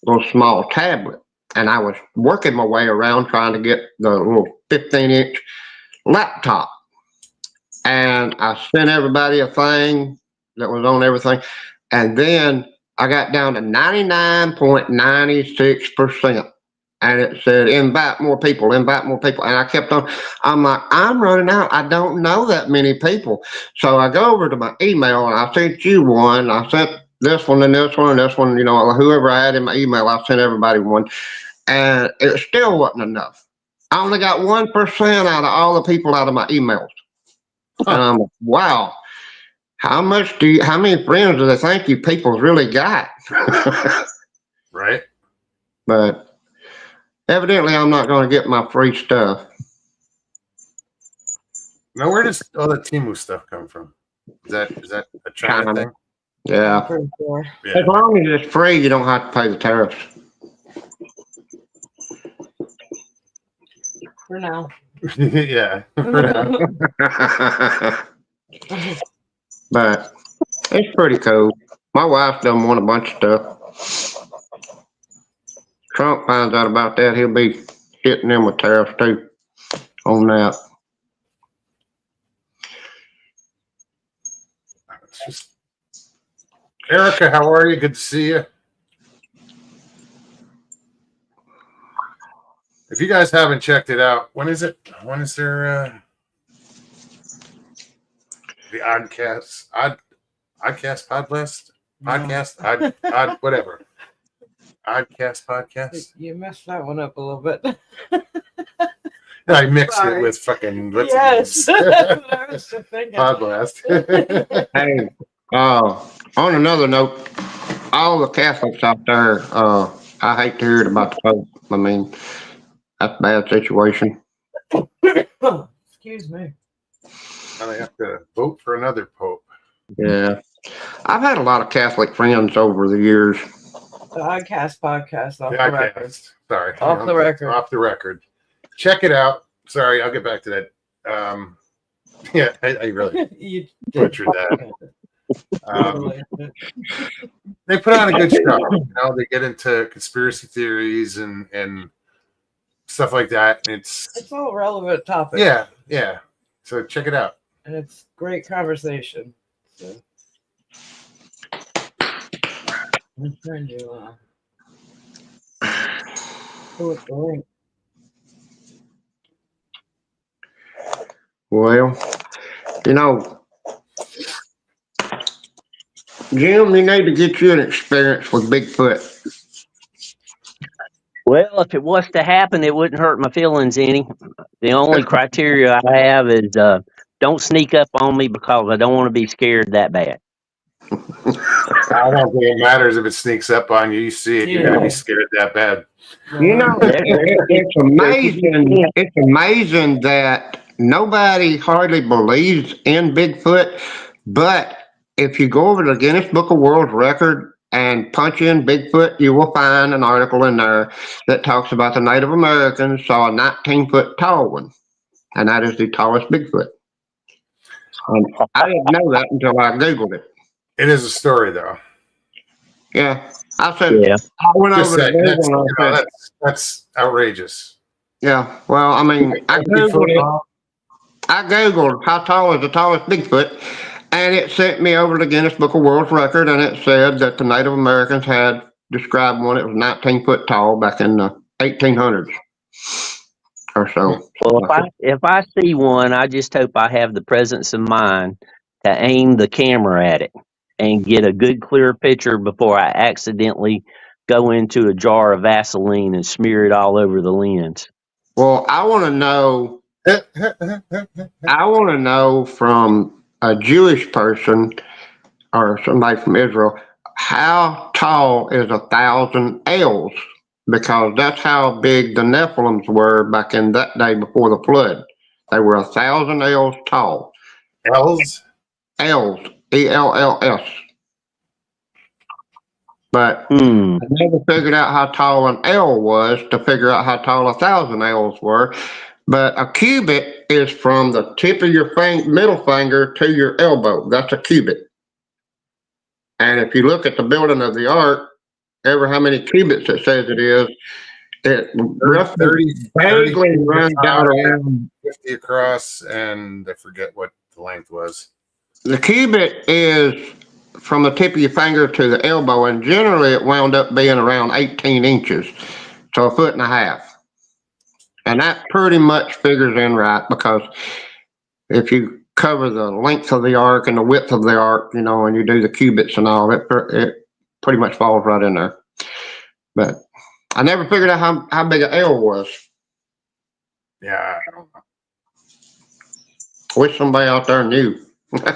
little small tablet. And I was working my way around trying to get the little 15-inch laptop. And I sent everybody a thing that was on everything. And then I got down to 99.96%. And it said, invite more people, invite more people. And I kept on, I'm like, I'm running out. I don't know that many people. So I go over to my email and I sent you one. I sent this one and this one and this one. Whoever I had in my email, I sent everybody one. And it still wasn't enough. I only got 1% out of all the people out of my emails. And I'm like, wow, how many friends do they think you people really got? Right. But evidently, I'm not going to get my free stuff. Now, where does all the Temu stuff come from? Is that a China thing? Yeah. Sure. Yeah. As long as it's free, you don't have to pay the tariffs. For now. Yeah. But it's pretty cool. My wife done won a bunch of stuff. Trump finds out about that, he'll be hitting them with tariffs too on that. Erica, how are you? Good to see you. If you guys haven't checked it out, when is it? When is there the Oddcast podcast? Odd whatever. Oddcast podcast. You messed that one up a little bit. I mixed Sorry. it with fucking Yes. I was just thinking. Podcast. Hey, on another note, all the Catholics out there, I hate to hear it about the Pope. I mean, that's a bad situation. Excuse me. And I have to vote for another pope. Yeah. I've had a lot of Catholic friends over the years. The Oddcast podcast off The the record. Oddcast. Sorry. Off the record. Off the record. Check it out. Sorry, I'll get back to that. Yeah, I really You butchered that. They put on a good show. They get into conspiracy theories and stuff like that. It's all relevant topics. Yeah. So check it out. And it's great conversation. So. I'm trying to pull up the link. Well, Jim, you need to get you an experience with Bigfoot. Well, if it was to happen, it wouldn't hurt my feelings any. The only criteria I have is don't sneak up on me because I don't want to be scared that bad. I don't think it matters if it sneaks up on you. You see it, you're gonna be scared that bad. It's amazing. It's amazing that nobody hardly believes in Bigfoot, but if you go over to the Guinness Book of World Record and punch in Bigfoot, you will find an article in there that talks about the Native Americans saw a 19-foot tall one, and that is the tallest Bigfoot. I didn't know that until I Googled it. It is a story, though. Yeah, I said, Yeah. I went Just over to saying, Google and I said, that's outrageous. yeah, well, I mean, I Googled I Googled how tall is the tallest Bigfoot, and it sent me over to the Guinness Book of World Record, and it said that the Native Americans had described one that was 19 foot tall back in the 1800s or so. Well, if I see one, I just hope I have the presence of mind to aim the camera at it and get a good clear picture before I accidentally go into a jar of Vaseline and smear it all over the lens. Well, I want to know. I want to know from a Jewish person or somebody from Israel, how tall is 1,000 ells? Because that's how big the Nephilims were back in that day before the flood. They were 1,000 ells tall. L's? Ells, ELLS. But Hmm. I never figured out how tall an L was to figure out how tall 1,000 ells were. But a cubit is from the tip of your middle finger to your elbow. That's a cubit. And if you look at the building of the ark, ever how many cubits it says it is, it roughly 30 vaguely runs down around. 50 across, and I forget what the length was. The cubit is from the tip of your finger to the elbow, and generally it wound up being around 18 inches, so 1.5 feet. And that pretty much figures in right, because if you cover the length of the ark and the width of the ark, and you do the cubits and all, it pretty much falls right in there. But I never figured out how big an L was. Yeah, I don't know. Wish somebody out there knew.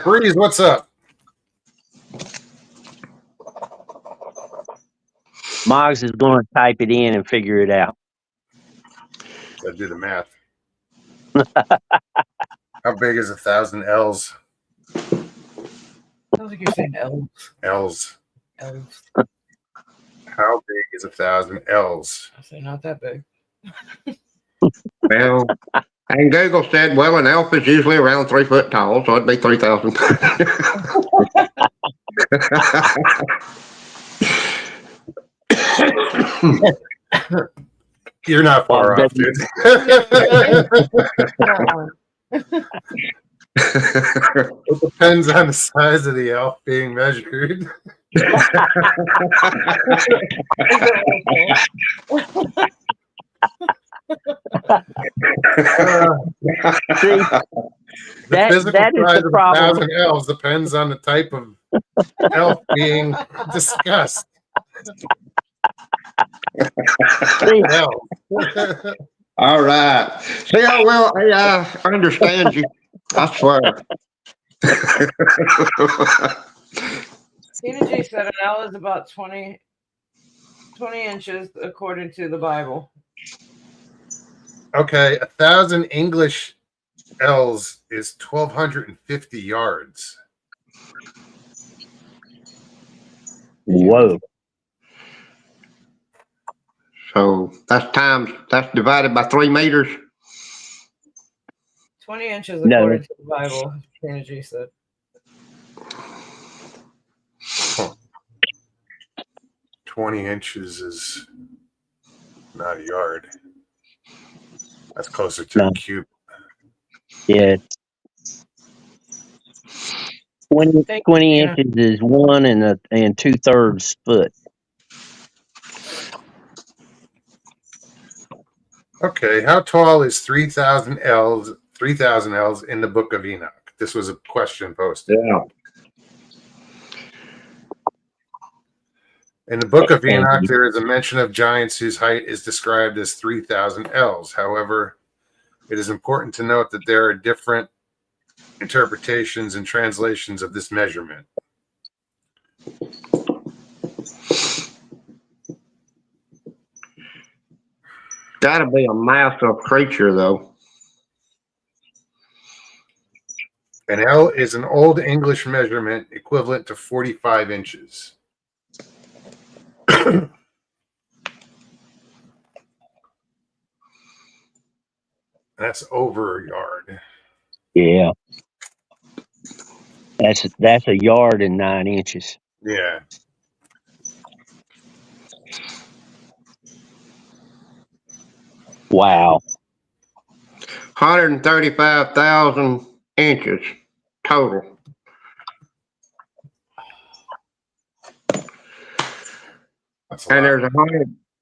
Breeze, what's up? Moggs is going to type it in and figure it out. Gotta do the math. How big is 1,000 L's? Sounds like you're saying elves. L's. Elves. How big is 1,000 L's? I say not that big. Well, and Google said, well, an elf is usually around 3 foot tall, so it'd be 3,000. You're not far off, dude. It depends on the size of the elf being measured. See, The physical that is size the of problem. 1,000 elves depends on the type of elf being discussed. See, Elf. All right. See how well AI understands you. I swear. Tina G said an L is about 20 inches according to the Bible. Okay, 1,000 English L's is 1,250 yards. whoa. So that's divided by 3 meters. 20 inches No. according to the Bible, Tina G said. Huh. 20 inches is not a yard. That's closer to No. a cube. Yeah. 20 Thank you, Tina. inches is 1 2/3 foot. Okay, how tall is 3,000 L's? 3,000 L's in the Book of Enoch. This was a question posted. Yeah. In the Book of Enoch, there is a mention of giants whose height is described as 3,000 L's. However, it is important to note that there are different interpretations and translations of this measurement. Gotta be a massive creature, though. An L is an Old English measurement equivalent to 45 inches. That's over a yard. Yeah. That's a yard and 9 inches. Yeah. Wow. 135,000 inches total. That's a And lot.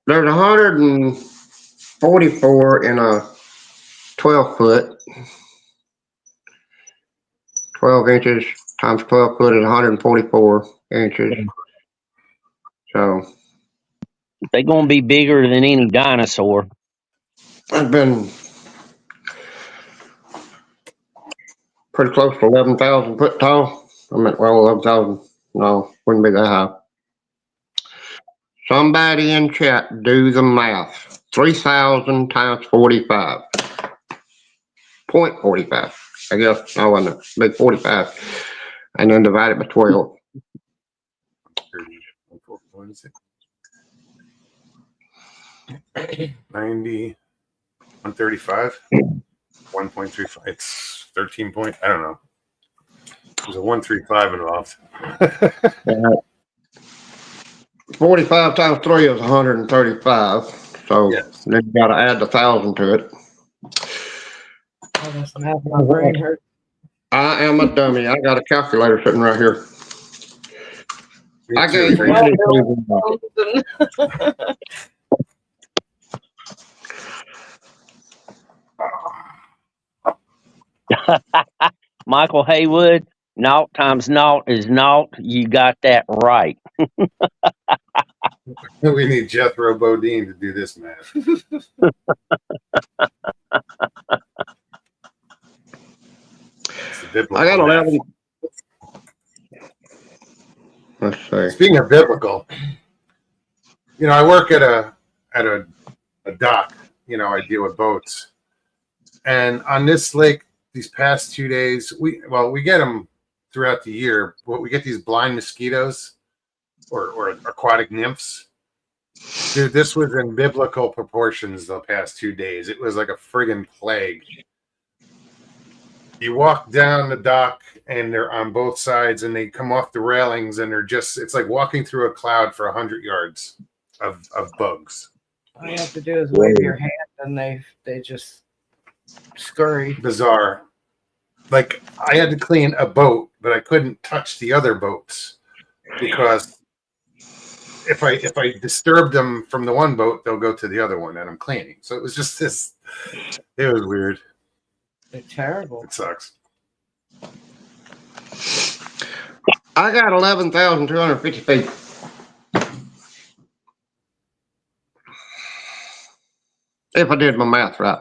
there's 144 in a 12 foot. 12 inches times 12 foot is 144 inches. So They're gonna be bigger than any dinosaur. it's been pretty close to 11,000 foot tall. I mean, well, 11,000. No, wouldn't be that high. Somebody in chat do the math. 3,000 times 45. 0.45. I guess I wasn't a big 45. And then divide it by 12. What is it? 90, 135, 1.35. It's 13 point. I don't know. There's a 135 involved. 45 times 3 is 135. So Yes. then you got to add the 1,000 to it. Oh, that's math. My brain hurt. I am a dummy. I got a calculator sitting right here. Me I too. gave Michael Haywood, naught times naught is naught. You got that right. We need Jethro Bodine to do this math. I got 11. Let's see. Speaking of biblical, I work at a dock. I deal with boats, and on this lake, these past 2 days, we get them throughout the year, but we get these blind mosquitoes or aquatic nymphs. Dude, this was in biblical proportions the past 2 days. It was like a friggin' plague. You walk down the dock and they're on both sides and they come off the railings and it's like walking through a cloud for 100 yards of bugs. All you have to do is wave your hand and they just scurry. Bizarre. Like, I had to clean a boat, but I couldn't touch the other boats because if I disturb them from the one boat, they'll go to the other one that I'm cleaning. So it was just this. It was weird. They're terrible. It sucks. I got 11,250 feet. If I did my math right.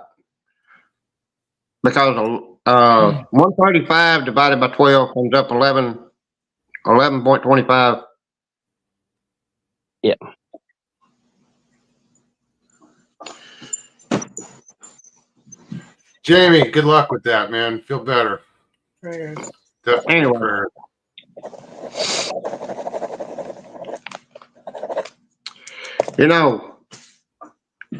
Because 135 divided by 12 comes up 11.25. Yeah. Jamie, good luck with that, man. Feel better. Prayers. Definitely. Anyway. Prayer.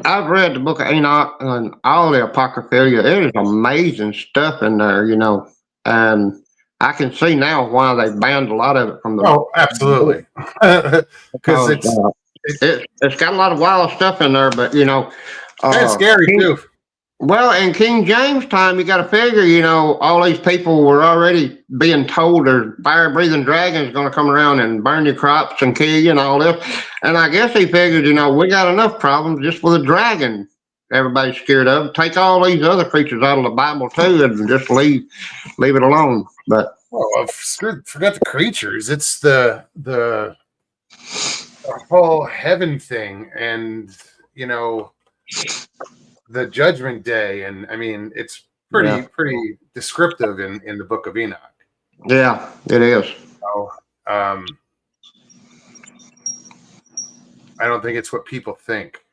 I've read the book of Enoch and all the Apocrypha. There is amazing stuff in there, and I can see now why they banned a lot of it from the. Oh, absolutely. Because it's got a lot of wild stuff in there, but it's scary too. Well, in King James time, you got to figure, all these people were already being told there's fire-breathing dragons going to come around and burn your crops and kill you and all this. And I guess he figured, we got enough problems just with a dragon everybody's scared of. Take all these other creatures out of the Bible too and just leave it alone. But forget the creatures. It's the whole heaven thing, and the judgment day, and I mean it's pretty descriptive in the book of Enoch. Yeah, it is. So, I don't think it's what people think.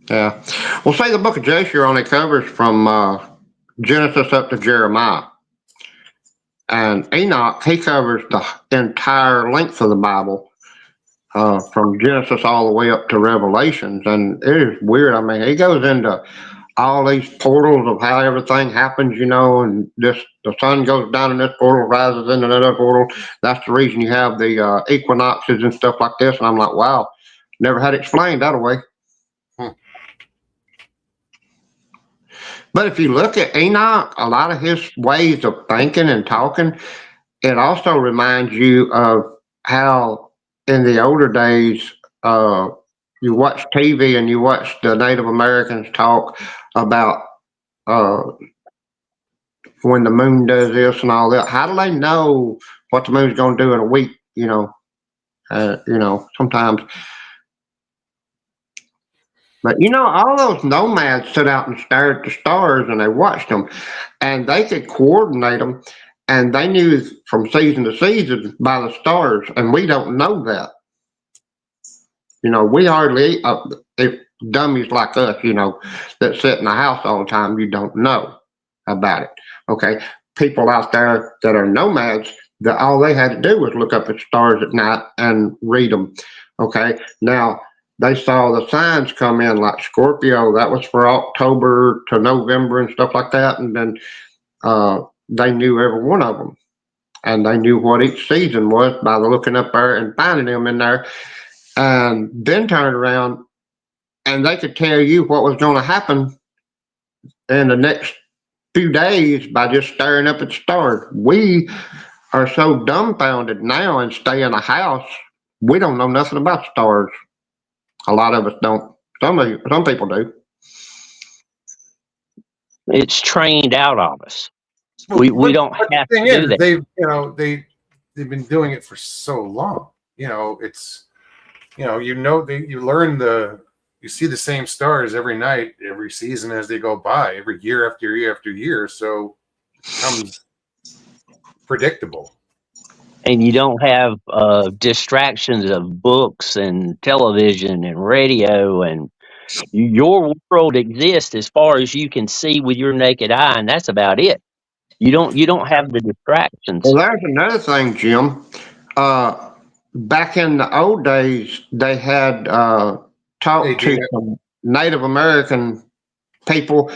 Yeah. Well, say the book of Jasher only covers from Genesis up to Jeremiah. And Enoch, he covers the entire length of the Bible, from Genesis all the way up to Revelations. And it is weird. I mean, he goes into all these portals of how everything happens, and the sun goes down in this portal, rises in another portal. That's the reason you have the equinoxes and stuff like this. And I'm like, wow, never had it explained that way. But if you look at Enoch, a lot of his ways of thinking and talking, it also reminds you of how in the older days, you watch TV and you watch the Native Americans talk about uh, when the moon does this and all that. How do they know what the moon's going to do in a week? Sometimes. But all those nomads stood out and stared at the stars and they watched them, and they could coordinate them, and they knew from season to season by the stars, and we don't know that. We hardly, if dummies like us, that sit in the house all the time, you don't know about it. Okay, people out there that are nomads, that all they had to do was look up at stars at night and read them. Okay, now they saw the signs come in like Scorpio. That was for October to November and stuff like that, and then they knew every one of them, and they knew what each season was by looking up there and finding them in there, and then turned around and they could tell you what was going to happen in the next few days by just staring up at the stars. We are so dumbfounded now and stay in a house. We don't know nothing about stars. A lot of us don't. Some people do. It's trained out of us. We don't But have the thing to do is, that. they've been doing it for so long. It's you learn you see the same stars every night, every season as they go by, every year after year after year. So it becomes predictable. And you don't have distractions of books and television and radio, and your world exists as far as you can see with your naked eye, and that's about it. You don't have the distractions. Well, there's another thing, Jim. Back in the old days, they had talked to some Native American people,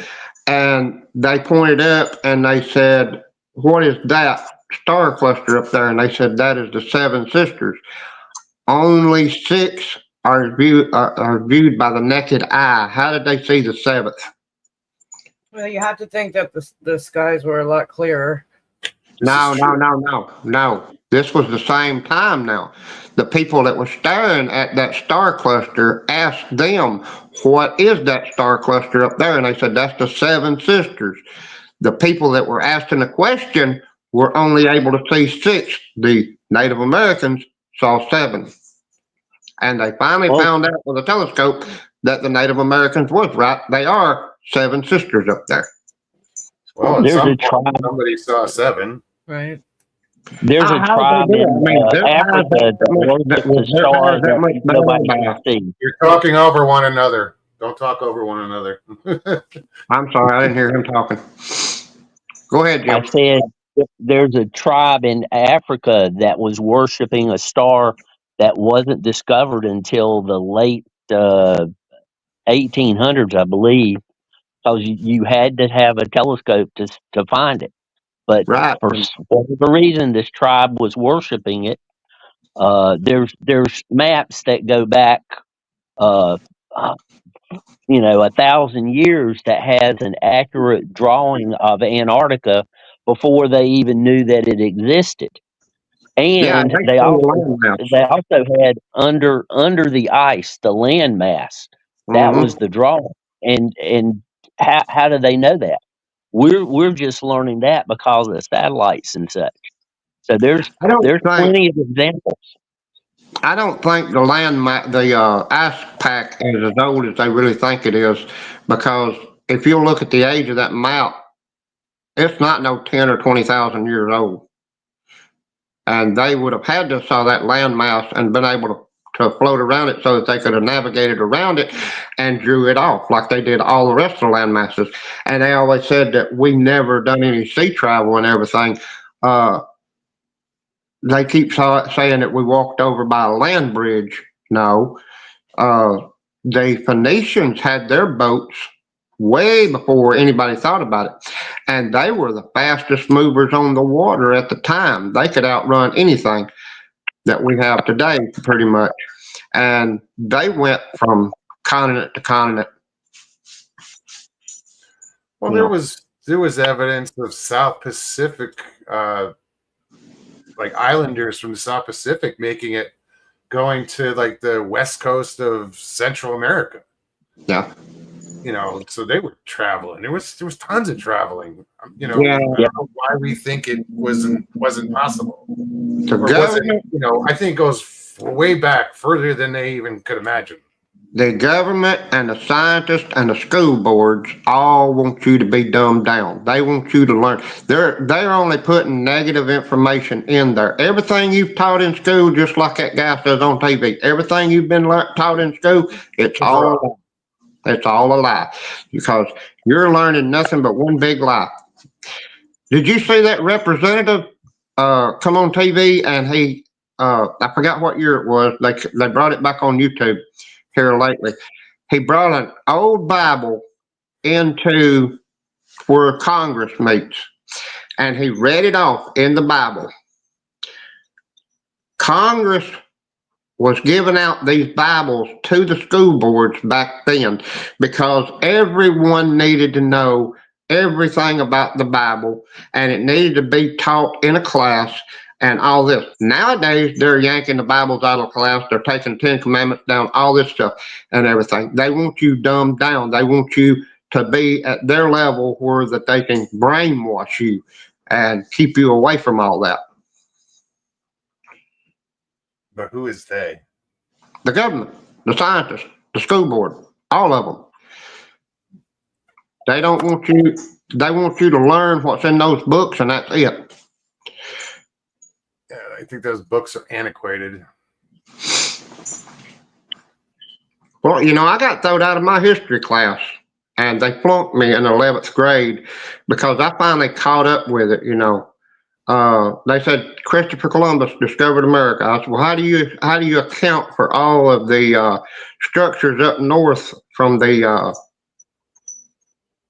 and they pointed up and they said, "What is that star cluster up there?" And they said, "That is the Seven Sisters." Only six are viewed by the naked eye. How did they see the seventh? Well, you have to think that the skies were a lot clearer. No. This was the same time now. The people that were staring at that star cluster asked them, "What is that star cluster up there?" And they said, "That's the Seven Sisters." The people that were asking the question were only able to see six. The Native Americans saw seven. And they finally found out with a telescope that the Native Americans was right. They are Seven Sisters up there. Well, at some point, somebody saw seven. Right. There's a tribe in Africa that worships the stars that nobody can see. You're talking over one another. Don't talk over one another. I'm sorry, I didn't hear him talking. Go ahead, Jim. I said there's a tribe in Africa that was worshiping a star that wasn't discovered until the late 1800s, I believe, because you had to have a telescope to find it. But for whatever reason, this tribe was worshiping it. There's maps that go back, 1,000 years that has an accurate drawing of Antarctica before they even knew that it existed. And they also had under the ice the landmass. That was the drawing. And how do they know that? We're just learning that because of satellites and such. So there's plenty of examples. I don't think the ice pack is as old as they really think it is, because if you look at the age of that mount, it's not no 10 or 20,000 years old. And they would have had to saw that landmass and been able to float around it so that they could have navigated around it and drew it off like they did all the rest of the land masses. And they always said that we never done any sea travel and everything. They keep saying that we walked over by a land bridge. No. The Phoenicians had their boats way before anybody thought about it. And they were the fastest movers on the water at the time. They could outrun anything that we have today, pretty much. And they went from continent to continent. Well, You there was evidence of South Pacific, like islanders from the South Pacific making it, going to like the west coast of Central America. Yeah. You know, so they were traveling. There was tons of traveling. You know, Yeah. I don't know why we think it wasn't possible, The or wasn't. government, You know, I think it goes way back, further than they even could imagine. the government and the scientists and the school boards all want you to be dumbed down. They want you to learn. They're only putting negative information in there. Everything you've taught in school, just like that guy says on TV, everything you've been taught in school, it's all a lie. It's all a lie, because you're learning nothing but one big lie. Did you see that representative come on TV, and he I forgot what year it was. They brought it back on YouTube here lately. He brought an old Bible into where Congress meets, and he read it off in the Bible. Congress was giving out these Bibles to the school boards back then because everyone needed to know everything about the Bible, and it needed to be taught in a class and all this. Nowadays, they're yanking the Bibles out of class. They're taking 10 Commandments down, all this stuff and everything. They want you dumbed down. They want you to be at their level where that they can brainwash you and keep you away from all that. But who is they? The government, the scientists, the school board, all of them. They don't want you, they want you to learn what's in those books, and that's it. Yeah, I think those books are antiquated. Well, you know, I got thrown out of my history class, and they flunked me in 11th grade because I finally caught up with it, you know. They said Christopher Columbus discovered America. I said, well, how do you account for all of the structures up north from the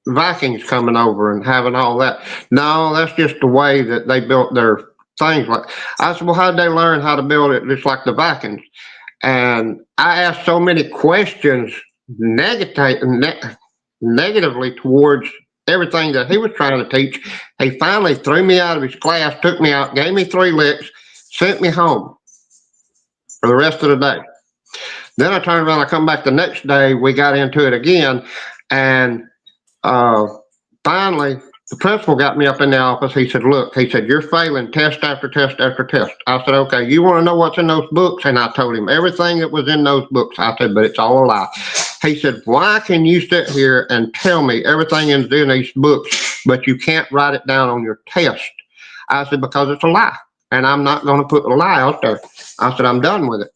Vikings coming over and having all that? No, that's just the way that they built their things. Like, I said, well, how did they learn how to build it just like the Vikings? And I asked so many questions negatively towards everything that he was trying to teach. He finally threw me out of his class, took me out, gave me 3 licks, sent me home for the rest of the day. Then I turned around, I come back the next day, we got into it again, and finally the principal got me up in the office. He said, look, he said, you're failing test after test after test. I said, okay, you want to know what's in those books? And I told him everything that was in those books. I said, but it's all a lie. He said, why can you sit here and tell me everything is in these books, but you can't write it down on your test? I said, because it's a lie, and I'm not going to put a lie out there. I said, I'm done with it.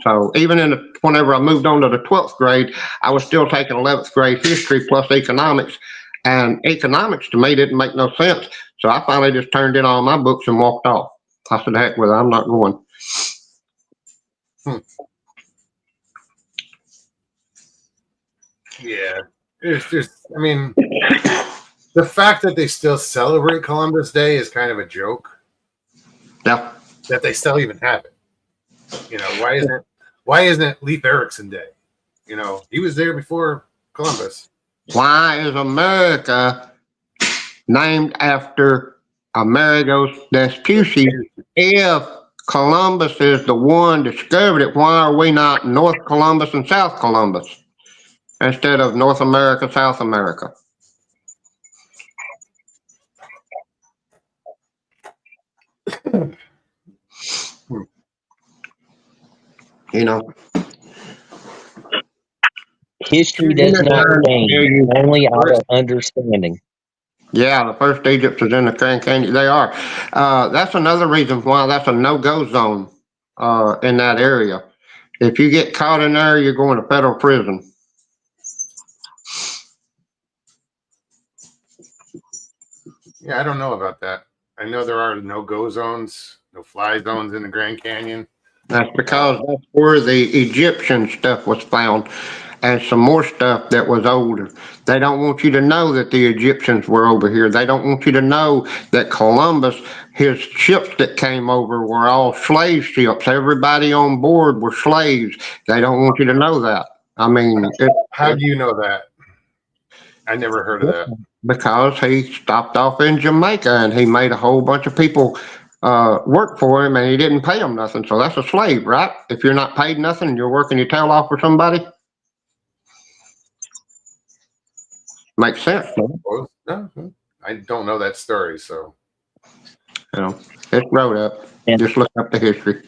So even whenever I moved on to the 12th grade, I was still taking 11th grade history plus economics, and economics to me didn't make no sense. So I finally just turned in all my books and walked off. I said, heck with it, I'm not going. Yeah, I mean, the fact that they still celebrate Columbus Day is kind of a joke. Yeah. That they still even have it. You know, why isn't it Leif Erikson Day? You know, he was there before Columbus. Why is America named after Amerigo Vespucci? If Columbus is the one discovered it, why are we not North Columbus and South Columbus instead of North America, South America? You know, History does not change, only our understanding. yeah, the first Egypt is in the Grand Canyon. They are. That's another reason why that's a no-go zone in that area. If you get caught in there, you're going to federal prison. Yeah, I don't know about that. I know there are no-go zones, no-fly zones in the Grand Canyon. That's because that's where the Egyptian stuff was found, and some more stuff that was older. They don't want you to know that the Egyptians were over here. They don't want you to know that Columbus, his ships that came over were all slave ships. Everybody on board were slaves. They don't want you to know that. I mean, how do you know that? I never heard of that. Because he stopped off in Jamaica and he made a whole bunch of people work for him, and he didn't pay them nothing. So that's a slave, right? If you're not paid nothing and you're working your tail off for somebody, makes sense. Well, no, I don't know that story. So You know, it's wrote up. Yeah. Just look up the history.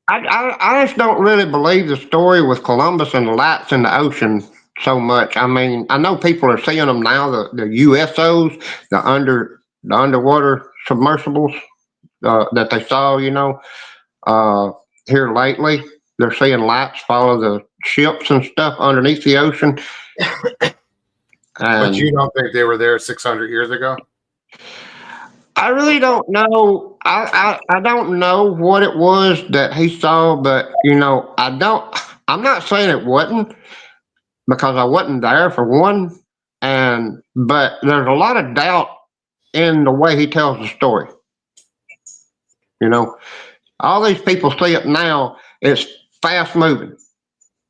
I just don't really believe the story with Columbus and the lights in the ocean so much. I mean, I know people are seeing them now, the USOs, the underwater submersibles that they saw, here lately. They're seeing lights follow the ships and stuff underneath the ocean. but you don't think they were there 600 years ago? I really don't know. I don't know what it was that he saw, but I'm not saying it wasn't, because I wasn't there for one, but there's a lot of doubt in the way he tells the story. All these people see it now. It's fast moving.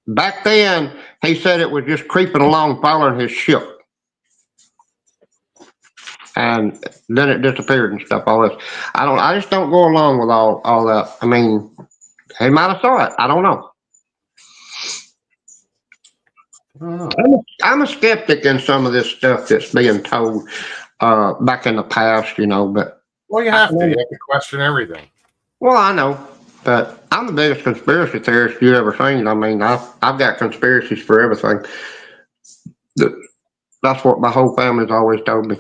Back then, he said it was just creeping along, following his ship. And then it disappeared and stuff. All this, I just don't go along with all that. I mean, he might have saw it. I don't know. I'm a skeptic in some of this stuff that's being told back in the past, But Well, you have to question everything. Well, I know, but I'm the biggest conspiracy theorist you ever seen. I mean, I've got conspiracies for everything. That's what my whole family's always told me.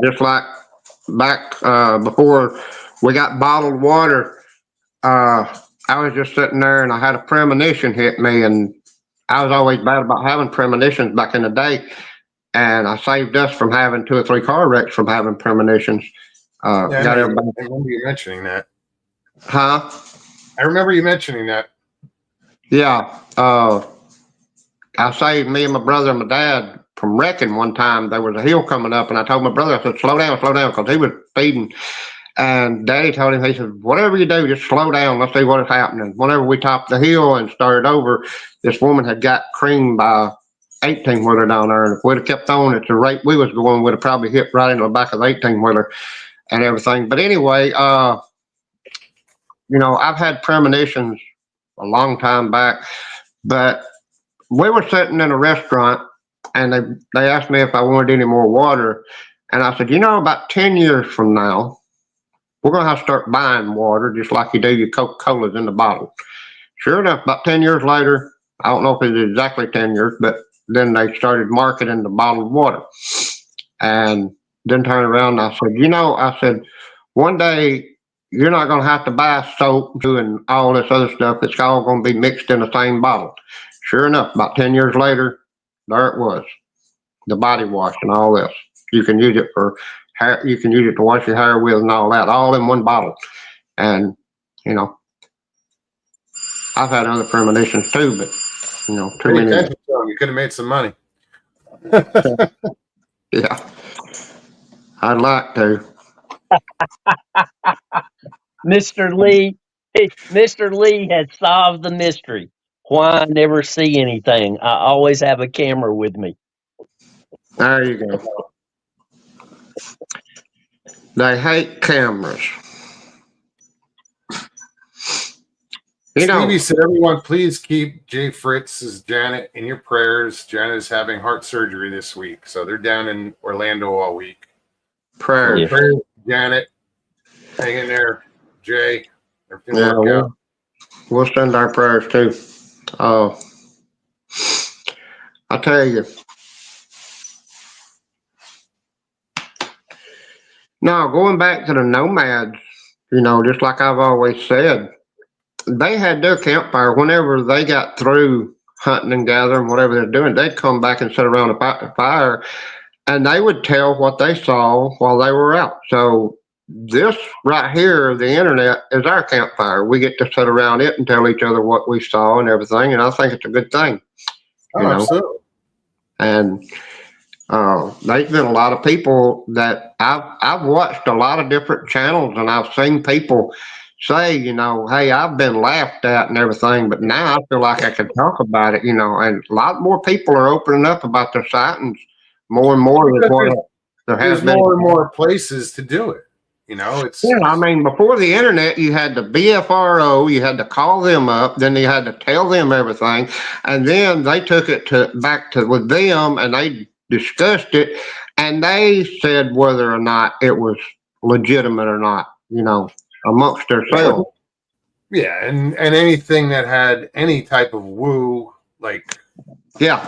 Just like back before we got bottled water, I was just sitting there and I had a premonition hit me, and I was always bad about having premonitions back in the day, and I saved us from having 2 or 3 car wrecks from having premonitions. I remember you mentioning that. Huh? I remember you mentioning that. Yeah. I saved me and my brother and my dad from wrecking one time. There was a hill coming up, and I told my brother, I said, slow down, because he was feeding. And Daddy told him, he said, whatever you do, just slow down. Let's see what is happening. Whenever we topped the hill and started over, this woman had got creamed by 18-wheeler down there. And if we'd have kept on at the rate we was going, we'd have probably hit right into the back of the 18-wheeler and everything. But anyway, I've had premonitions a long time back, but we were sitting in a restaurant, and they asked me if I wanted any more water. And I said, about 10 years from now, we're going to have to start buying water just like you do your Coca-Colas in the bottle. Sure enough, about 10 years later, I don't know if it's exactly 10 years, but then they started marketing the bottled water. And then turned around and I said, one day you're not going to have to buy soap and all this other stuff. It's all going to be mixed in the same bottle. Sure enough, about 10 years later, there it was, the body wash and all this. You can use it for hair. You can use it to wash your hair with and all that, all in one bottle. And, I've had other premonitions too, but, too many. You could have made some money. Yeah. I'd like to. Mr. Lee has solved the mystery. Why I never see anything. I always have a camera with me. There you go. They hate cameras. Stevie said, everyone, please keep Jay Fritz's Janet in your prayers. Janet is having heart surgery this week, so they're down in Orlando all week. Prayers. Prayers, Janet. Hang in there, Jay. Everything will work out. We'll send our prayers too. I tell you. Now, going back to the nomads, just like I've always said, they had their campfire. Whenever they got through hunting and gathering, whatever they're doing, they'd come back and sit around a fire, and they would tell what they saw while they were out. So this right here, the internet, is our campfire. We get to sit around it and tell each other what we saw and everything, and I think it's a good thing. Absolutely. And there's been a lot of people that I've watched a lot of different channels, and I've seen people say, hey, I've been laughed at and everything, but now I feel like I can talk about it, and a lot more people are opening up about their sightings more and more than Because what there has there's been. more and more places to do it. It's Yeah, I mean, before the internet, you had the BFRO, you had to call them up, then you had to tell them everything, and then they took it back to with them, and they discussed it, and they said whether or not it was legitimate or not, amongst themselves. yeah, and anything that had any type of woo, like Yeah.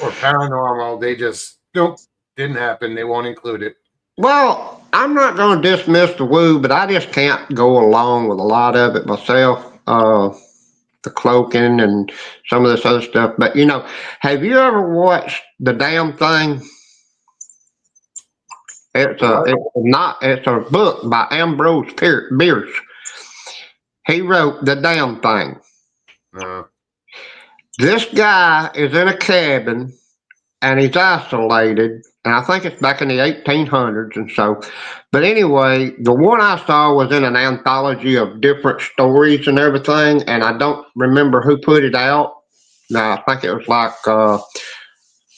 or paranormal, they just didn't happen. They won't include it. Well, I'm not going to dismiss the woo, but I just can't go along with a lot of it myself. The cloaking and some of this other stuff. But have you ever watched The Damn Thing? It's a book by Ambrose Bierce. He wrote The Damn Thing. This guy is in a cabin and he's isolated, and I think it's back in the 1800s and so. But anyway, the one I saw was in an anthology of different stories and everything, and I don't remember who put it out. Now, I think it was like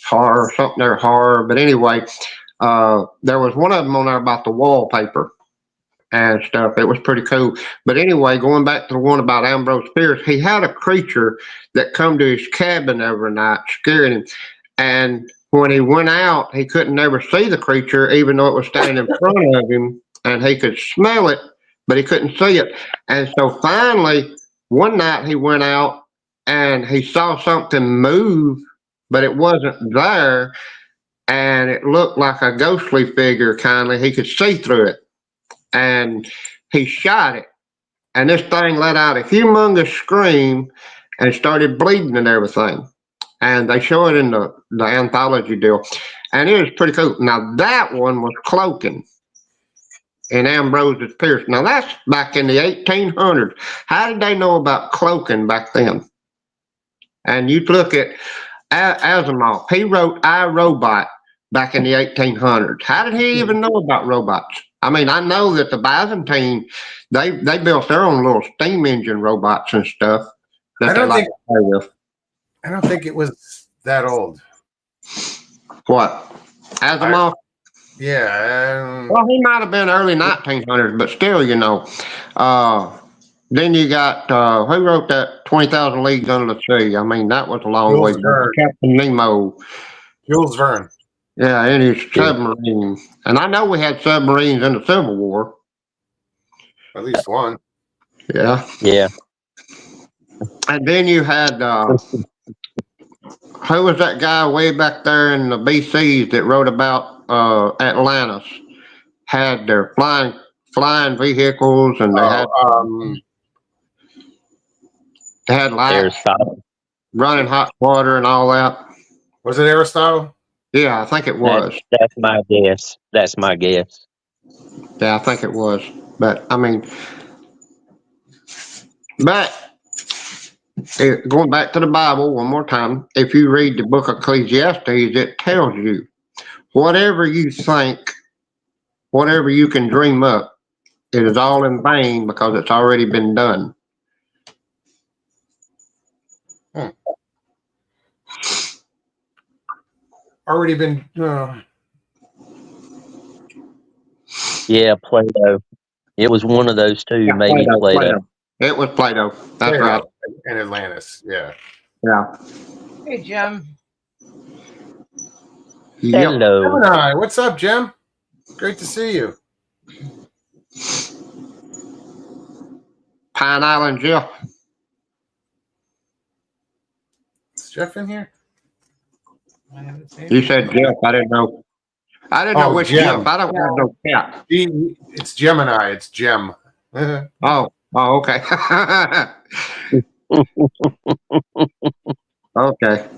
horror, something there, horror. But anyway, there was one of them on there about the wallpaper and stuff. It was pretty cool. But anyway, going back to the one about Ambrose Bierce, he had a creature that come to his cabin every night, scaring him. And when he went out, he couldn't never see the creature, even though it was standing in front of him, and he could smell it, but he couldn't see it. And so finally, one night he went out and he saw something move, but it wasn't there, and it looked like a ghostly figure, kind of. He could see through it, and he shot it, and this thing let out a humongous scream and started bleeding and everything. And they show it in the anthology deal, and it was pretty cool. Now that one was cloaking in Ambrose's Pierce. Now that's back in the 1800s. How did they know about cloaking back then? And you look at Asimov. He wrote I, Robot back in the 1800s. How did he even know about robots? I mean, I know that the Byzantine, they built their own little steam engine robots and stuff that they like to play with. I don't think it was that old. What? Asimov? Yeah. Well, he might have been early 1900s, but still, then you got, who wrote that 20,000 Leagues Under the Sea? I mean, that was a long way. Captain Nemo. Jules Verne. Yeah, in his submarine. And I know we had submarines in the Civil War. At least one. Yeah. Yeah. And then you had, who was that guy way back there in the BCs that wrote about Atlantis? Had their flying vehicles, and they had lights, Aristotle. running hot water, and all that. Was it Aristotle? Yeah, I think it was. That's my guess. That's my guess. Yeah, I think it was. But I mean, going back to the Bible one more time, if you read the book of Ecclesiastes, it tells you whatever you think, whatever you can dream up, it is all in vain because it's already been done. Already been. Yeah, Plato. It was one of those two, Yeah, maybe Plato. It was Plato. That's Plato right. And Atlantis. Yeah. Yeah. Hey, Jim. Yep. Hello. Gemini, what's up, Jim? Great to see you. Pine Island Jeff. Is Jeff in here? I haven't seen You it. said Jeff. I didn't know. I didn't know which Jim. Jeff. I don't have no cat. It's Gemini. It's Gem. Oh, okay. Okay.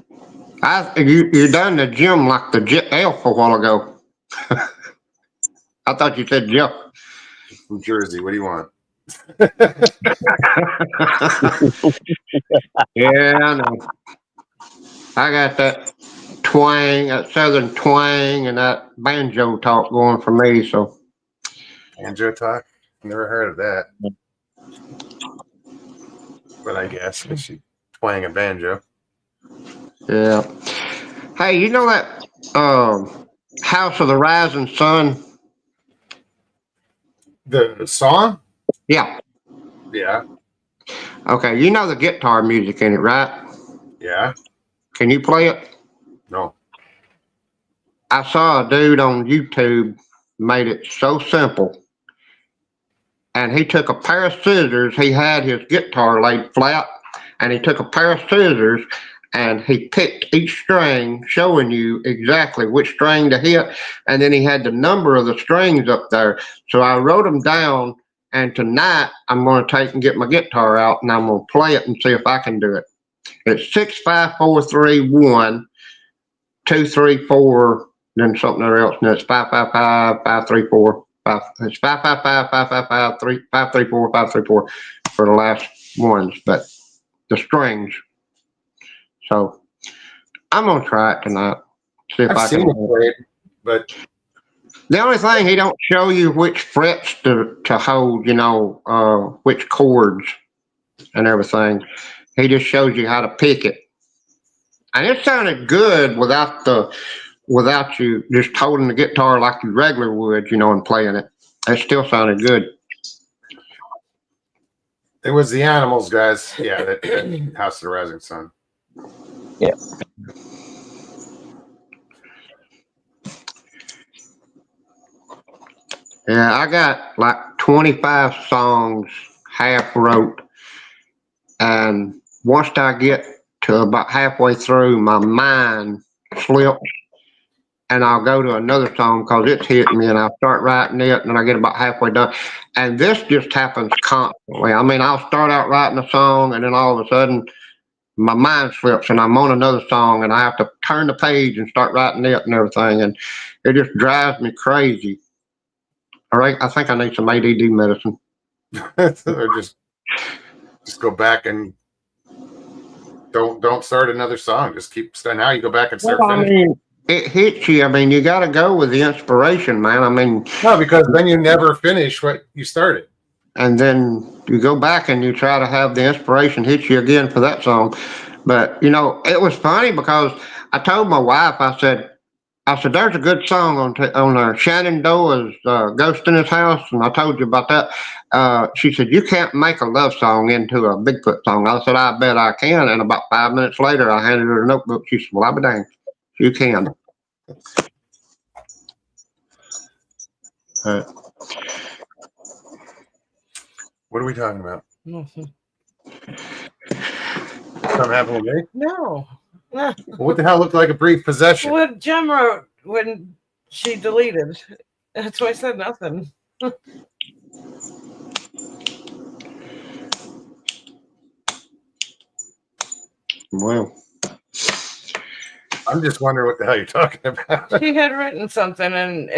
You done the Jim like the elf a while ago. I thought you said Jeff. From Jersey. What do you want? Yeah, I know. I got that twang, that southern twang, and that banjo talk going for me. So Banjo talk? Never heard of that. But I guess she's playing a banjo. Yeah. Hey, you know that House of the Rising Sun? The song? Yeah. Yeah. Okay, you know the guitar music in it, right? Yeah. Can you play it? No. I saw a dude on YouTube made it so simple. And he took a pair of scissors. He had his guitar laid flat, and he took a pair of scissors and he picked each string, showing you exactly which string to hit. And then he had the number of the strings up there. So I wrote them down. And tonight I'm going to take and get my guitar out, and I'm going to play it and see if I can do it. It's 6 5 4 3 1 2 3 4, then something else. And it's 5 5 5 5 3 4 5. It's 5 5 5 5 5 5 3 4 for the last ones, but the strings. So I'm gonna try it tonight. See if I've I seen it can. played, but The only thing he don't show you which frets to hold, which chords and everything. He just shows you how to pick it, and it sounded good without you just holding the guitar like you regular would, and playing it. It still sounded good. it was the Animals, guys. Yeah, that House of the Rising Sun. Yeah. Yeah, I got like 25 songs half wrote, and once I get to about halfway through, my mind slips, and I'll go to another song because it's hitting me, and I'll start writing it, and I get about halfway done. And this just happens constantly. I mean, I'll start out writing a song, and then all of a sudden, my mind slips, and I'm on another song, and I have to turn the page and start writing it and everything, and it just drives me crazy. All right, I think I need some ADD medicine. Or just go back and don't start another song. Just keep. Now you go back and start finishing. It hits you. I mean, you got to go with the inspiration, man. I mean, No, because then you never finish what you started. and then you go back and you try to have the inspiration hit you again for that song. But it was funny because I told my wife, I said, there's a good song on there. Shenandoah's Ghost in His House, and I told you about that. She said, you can't make a love song into a Bigfoot song. I said, I bet I can. And about 5 minutes later, I handed her a notebook. She said, well, I'll be danged. You can. What are we talking about? Nothing. Something happened with me? No. Well, what the hell looked like a brief possession? What Jem wrote when she deleted. That's why I said nothing. Well, I'm just wondering what the hell you're talking about. She had written something, and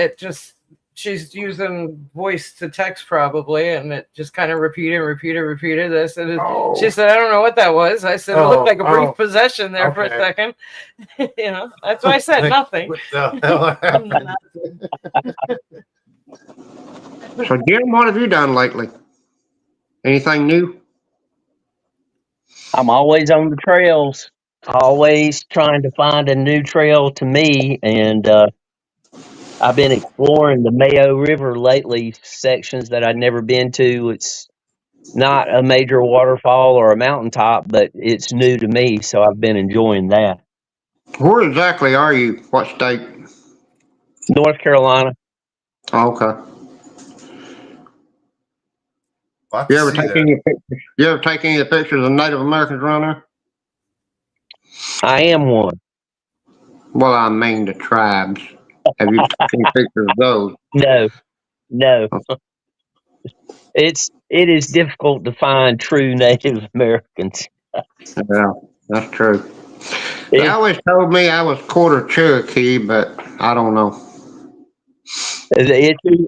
she's using voice to text probably, and it just kind of repeated this. And she said, I don't know what that was. I said, it looked like a brief possession there for a second. That's why I said nothing. What the hell happened? so Jim, what have you done lately? Anything new? I'm always on the trails, always trying to find a new trail to me. And I've been exploring the Mayo River lately, sections that I'd never been to. It's not a major waterfall or a mountaintop, but it's new to me, so I've been enjoying that. Where exactly are you? What state? North Carolina. Oh, okay. You ever take any pictures? You ever take any of the pictures of Native Americans around there? I am one. Well, I mean the tribes. Have you taken any pictures of those? No. It is difficult to find true Native Americans. Yeah, that's true. They always told me I was quarter Cherokee, but I don't know.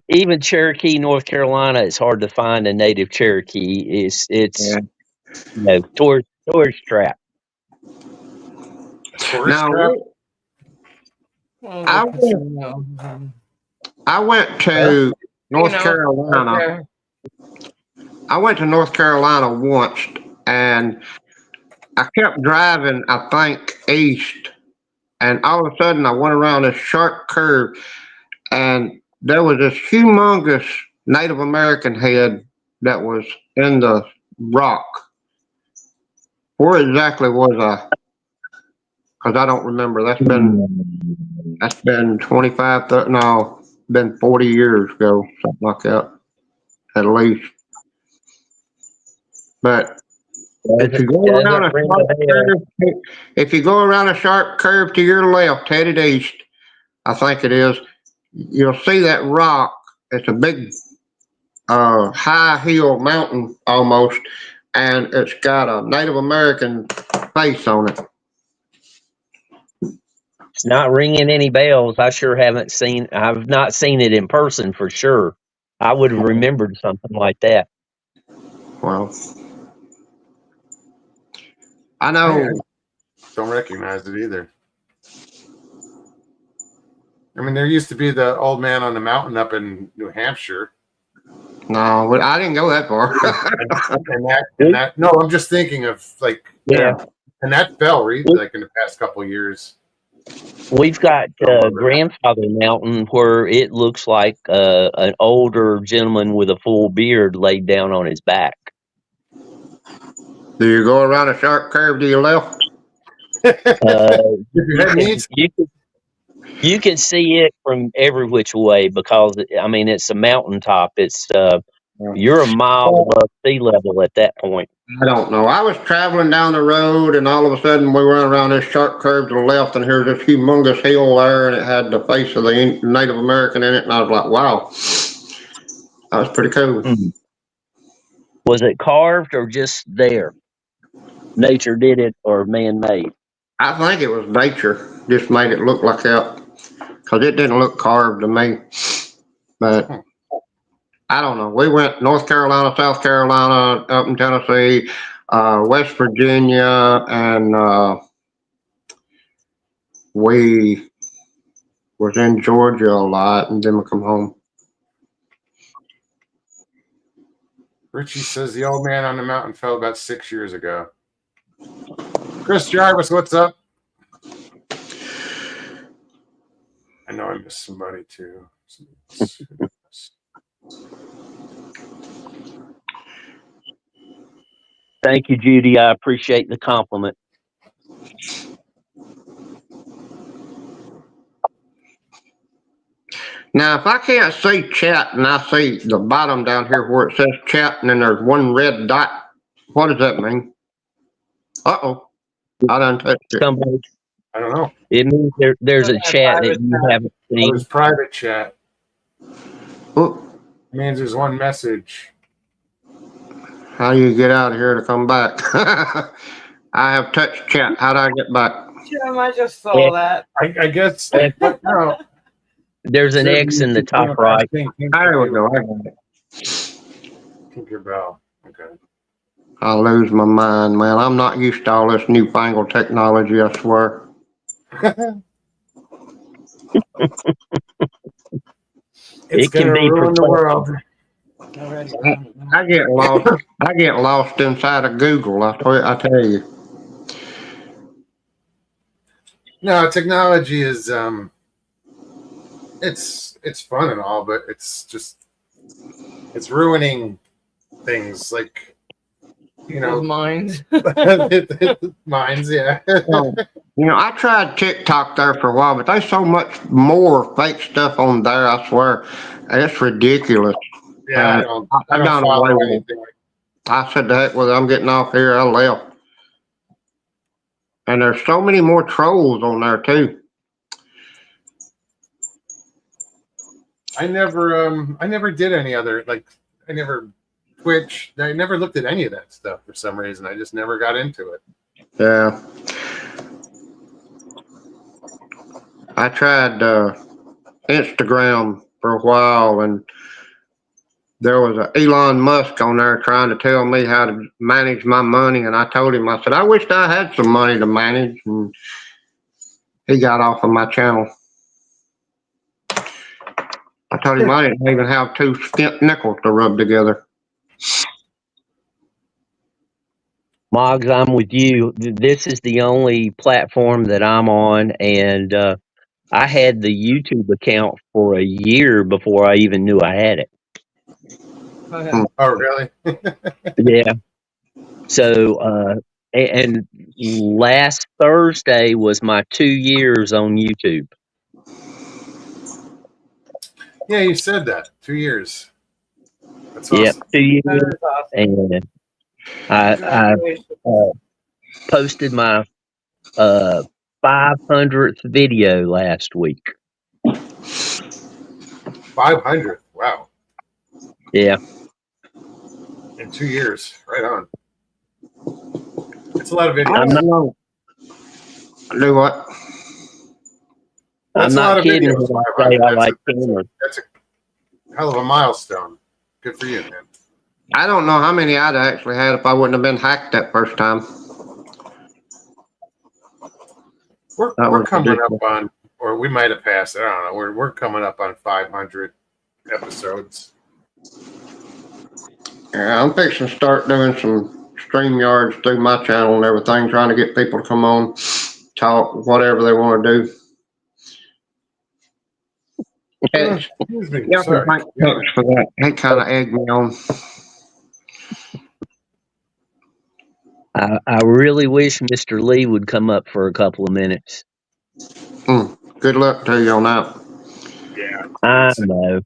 Even Cherokee, North Carolina, it's hard to find a native Cherokee. It's tourist trap. Now, I went to North Carolina. I went to North Carolina once, and I kept driving, I think, east, and all of a sudden I went around this sharp curve, and there was this humongous Native American head that was in the rock. Where exactly was I? Because I don't remember. That's been 25, 30, no, been 40 years ago, something like that, at least. But if you go around Doesn't a ring sharp a bell. curve, if you go around a sharp curve to your left, headed east, I think it is, you'll see that rock. It's a big, high hill mountain almost, and it's got a Native American face on it. It's not ringing any bells. I sure haven't seen. I've not seen it in person for sure. I would have remembered something like that. Well, I I know. don't recognize it either. I mean, there used to be the old man on the mountain up in New Hampshire. No, I didn't go that far. No, I'm just thinking of like, Yeah, and that fell like in the past couple of years. we've got Don't remember that. Grandfather Mountain where it looks like an older gentleman with a full beard laid down on his back. Do you go around a sharp curve to your left? You can see it from every which way because I mean it's a mountaintop. It's you're a mile above sea level at that point. I don't know. I was traveling down the road, and all of a sudden we went around this sharp curve to the left, and here's this humongous hill there, and it had the face of the Native American in it, and I was like, wow, that was pretty cool. Was it carved or just there? Nature did it or man-made? I think it was nature just made it look like that, because it didn't look carved to me. But I don't know. We went North Carolina, South Carolina, up in Tennessee, West Virginia, and we was in Georgia a lot, and then we come home. Richie says the old man on the mountain fell about 6 years ago. Chris Jarvis, what's up? I know I missed somebody too. Thank you, Judy. I appreciate the compliment. Now, if I can't see chat and I see the bottom down here where it says chat and then there's one red dot, what does that mean? Uh-oh. I done touched it. Somebody, I don't know. it means there's a chat that you haven't It seen. was private chat. Oop. It means there's one message. How do you get out of here to come back? I have touched chat. How do I get back? Jim, I just saw that. I guess. But no. There's an X in the top right. There we go. I got it. Tinkerbell. Okay. I lose my mind, man. I'm not used to all this newfangled technology, I swear. It's It can gonna be ruin the world. I get lost inside of Google, I tell you. No, technology is it's fun and all, but it's ruining things like Minds. minds, yeah. I tried TikTok there for a while, but there's so much more fake stuff on there, I swear. It's ridiculous. Yeah, I don't follow anything. I said, the heck with it, I'm getting off here, I left. And there's so many more trolls on there too. I never did any other, I never Twitch. I never looked at any of that stuff for some reason. I just never got into it. Yeah. I tried Instagram for a while, and there was a Elon Musk on there trying to tell me how to manage my money, and I told him, I said, I wished I had some money to manage, and he got off of my channel. I told him I didn't even have two skint nickels to rub together. Moggs, I'm with you. This is the only platform that I'm on, and I had the YouTube account for a year before I even knew I had it. Oh, really? Yeah. So, and last Thursday was my 2 years on YouTube. Yeah, you said that. 2 years. That's Yep, awesome. 2 years, That is awesome. and I Congratulations. posted my 500th video last week. 500. Wow. Yeah, In 2 years. Right on. It's a lot of I videos. I'm not. don't know. Do what? I'm That's a lot not of kidding videos. when I say 500. I like cameras. That's a hell of a milestone. Good for you, man. I don't know how many I'd actually had if I wouldn't have been hacked that first time. That We're was coming ridiculous. up on, or we might have passed it. I don't know. We're coming up on 500 episodes. Yeah, I'm fixing to start doing some StreamYards through my channel and everything, trying to get people to come on, talk, whatever they want to do. Tex, Excuse me. y'all can Sorry. thank Tex for that. He kind of egged me on. I really wish Mr. Lee would come up for a couple of minutes. Good luck to you on that. Yeah. I know.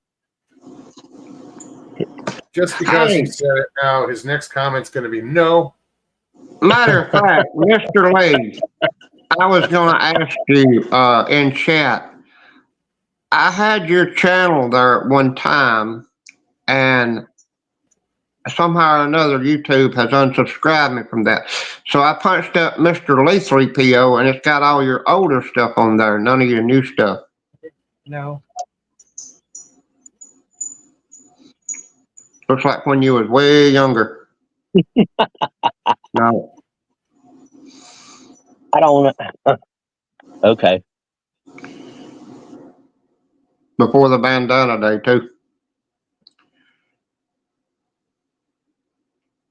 Just because he Hey, said it now, his next comment's going to be no. matter of fact, Mr. Lee, I was going to ask you in chat. I had your channel there at one time, and somehow or another, YouTube has unsubscribed me from that. So I punched up Mr. Lee 3PO, and it's got all your older stuff on there, none of your new stuff. No. Looks like when you was way younger. No, I don't. Okay. before the bandana day too.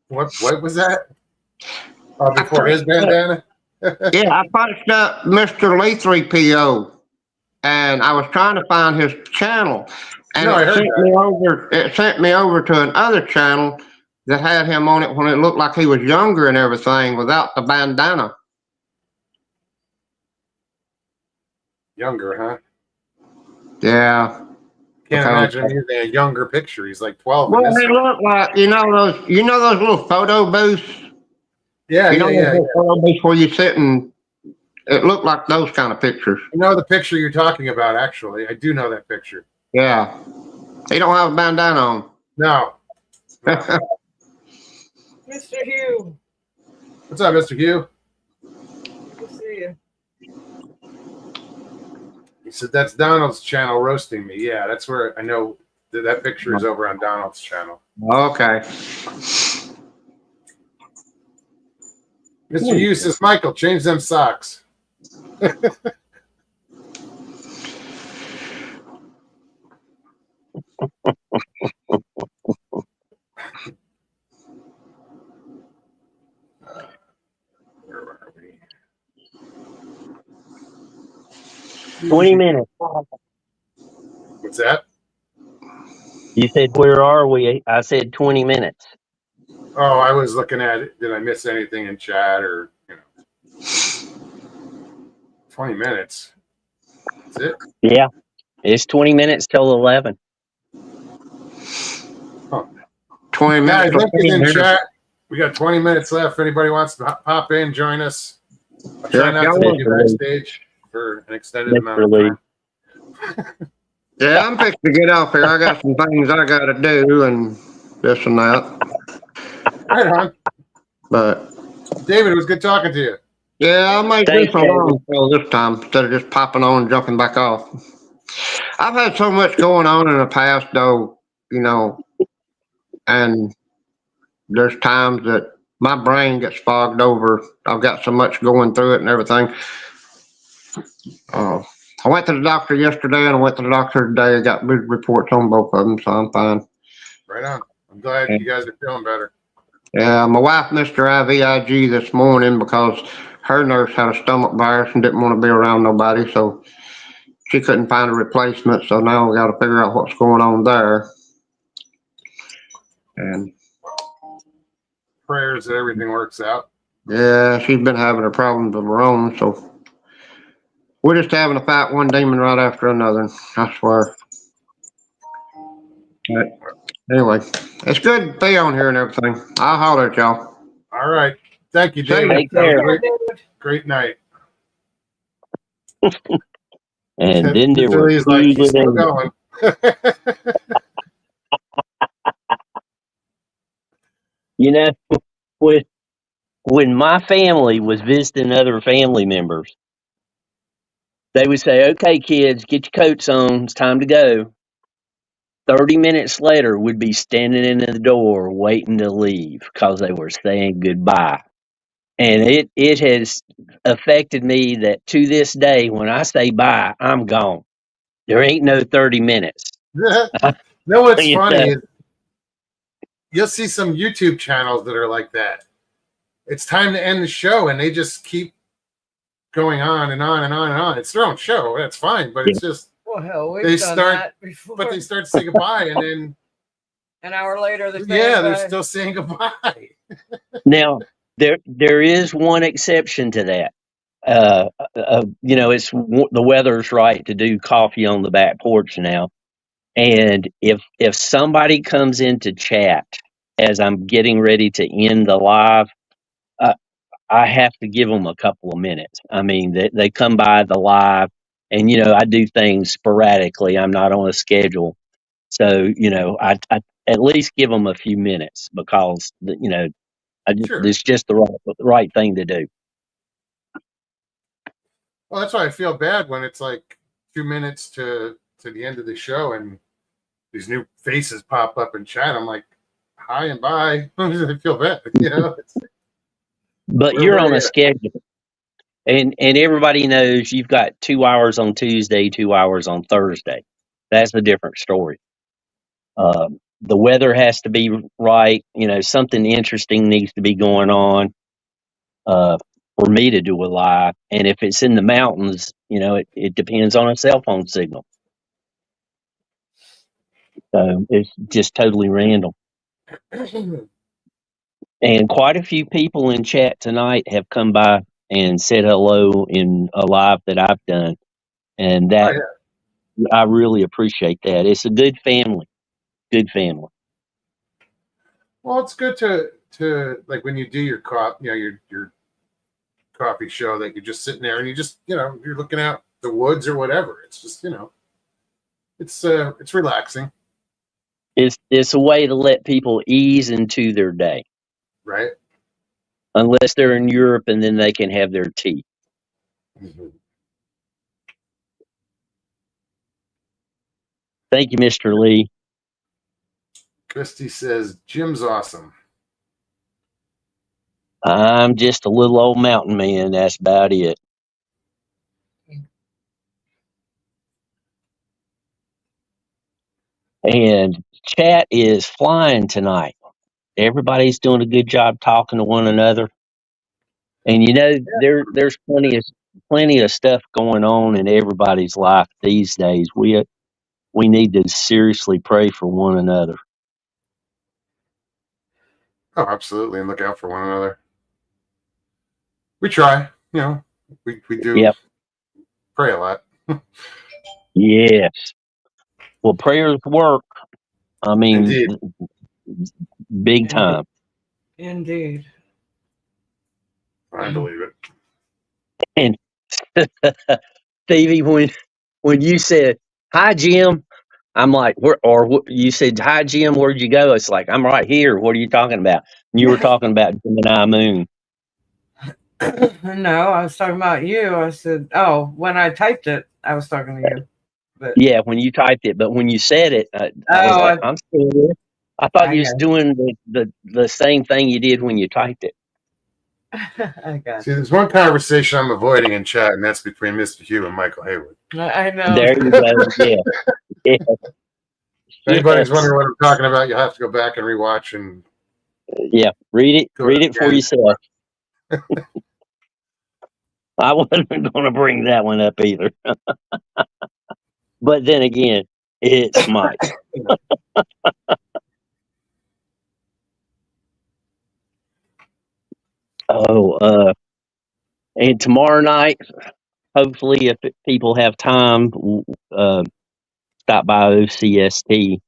What was that? Oh, I before his punched up, bandana? yeah, I punched up Mr. Lee 3PO, and I was trying to find his channel, and No, I heard that. It sent me over to another channel that had him on it when it looked like he was younger and everything without the bandana. Younger, huh? Yeah. Can't Because, imagine him using a younger picture. He's like 12 in well, this they one. look like you know those little photo booths. Yeah, You know yeah, those yeah. little photo booths where you sit and it looked like those kind of pictures. You know the picture you're talking about, actually. I do know that picture. Yeah. He don't have a bandana on. No. No. Mr. Hugh. What's up, Mr. Hugh? Good to see you. He said, that's Donald's channel roasting me. Yeah, that's where I know that picture is over on Donald's channel. Okay. Mr. Hugh says, Michael, change them socks. Where are we? 20 minutes. What's that? You said, where are we? I said 20 minutes. Oh, I was looking at it. Did I miss anything in chat or, 20 minutes? That's it? Yeah. It's 20 minutes till 11. Huh. 20 Guys, minutes. link is in chat. We got 20 minutes left. If anybody wants to pop in, join us. I'll try not to leave you backstage for an extended amount of time. Yeah, I'm fixing to get off here. I got some things I got to do and this and that. Right on. But David, it was good talking to you. yeah, I'll make Thanks, this a long show this time instead of just popping on and jumping back off. I've had so much going on in the past, though, and there's times that my brain gets fogged over. I've got so much going through it and everything. I went to the doctor yesterday and I went to the doctor today. I got good reports on both of them, so I'm fine. Right on. I'm glad you guys are feeling better. Yeah, my wife missed her IVIG this morning because her nurse had a stomach virus and didn't want to be around nobody, so she couldn't find a replacement. So now we got to figure out what's going on there. And Prayers that everything works out. yeah, she's been having her problems of her own, so we're just having to fight one demon right after another. I swear. But anyway, it's good to be on here and everything. I'll holler at y'all. All right. Thank you, See ya. David. Take Have a care. great, Dude. great night. And then there Mr. were Lee's like, he's Peter still and going. you know, when when my family was visiting other family members, they would say, "Okay, kids, get your coats on. It's time to go." 30 minutes later, we'd be standing in the door waiting to leave because they were saying goodbye. And it has affected me that to this day, when I say bye, I'm gone. There ain't no 30 minutes. No, what's You funny know? is you'll see some YouTube channels that are like that. It's time to end the show, and they just keep going on and on and on and on. It's their own show. That's fine, but it's just Well, hell, we've They done start- that before. but they start to say goodbye, and then An hour later, they're saying yeah, they're bye. still saying goodbye. Now, there is one exception to that. It's the weather's right to do coffee on the back porch now. And if somebody comes into chat as I'm getting ready to end the live, uh, I have to give them a couple of minutes. I mean, they come by the live, and I do things sporadically. I'm not on a schedule, so I at least give them a few minutes because Sure. it's just the right thing to do. Well, that's why I feel bad when it's like 2 minutes to the end of the show, and these new faces pop up in chat. I'm like, hi and bye. I feel bad, But Where you're were on you a at? schedule, and everybody knows you've got 2 hours on Tuesday, 2 hours on Thursday. That's a different story. The weather has to be right. Something interesting needs to be going on uh, for me to do a live. And if it's in the mountains, it depends on a cell phone signal. So it's just totally random. And quite a few people in chat tonight have come by and said hello in a live that I've done. And Oh, that yeah. I really appreciate that. It's a good family. Good family. Well, it's good to like when you do your your coffee show that you're just sitting there and you just you're looking out the woods or whatever. It's just it's relaxing, It's a way to let people ease into their day. right? Unless they're in Europe and then they can have their tea. Mm-hmm. Thank you, Mr. Lee. Christy says Jim's awesome. I'm just a little old mountain man. That's about it. And chat is flying tonight. Everybody's doing a good job talking to one another. And there's plenty of stuff going on in everybody's life these days. We need to seriously pray for one another. Oh, absolutely, and look out for one another. We try, we do Yep. pray a lot. Yes. Well, prayers work. I mean, Indeed. big time. Indeed. I believe it. And Stevie, when you said hi, Jim, I'm like, you said hi, Jim. Where'd you go? It's like I'm right here. What are you talking about? And you were talking about Gemini Moon. No, I was talking about you. I said, oh, when I typed it, I was talking to you. But Yeah, when you typed it, but when you said it, I was like, I'm still here. I thought I you was doing the same thing you did when you typed it. I got See, there's one conversation I'm avoiding in chat, and that's between Mr. Hugh and Michael Haywood. I know. There you go. Yeah. If anybody's Yes. wondering what I'm talking about, you'll have to go back and rewatch and Yeah, read it. Go Read to it for bed. yourself. I wasn't going to bring that one up either. But then again, it's Mike. Oh, and tomorrow night, hopefully, if people have time, stop by OCST.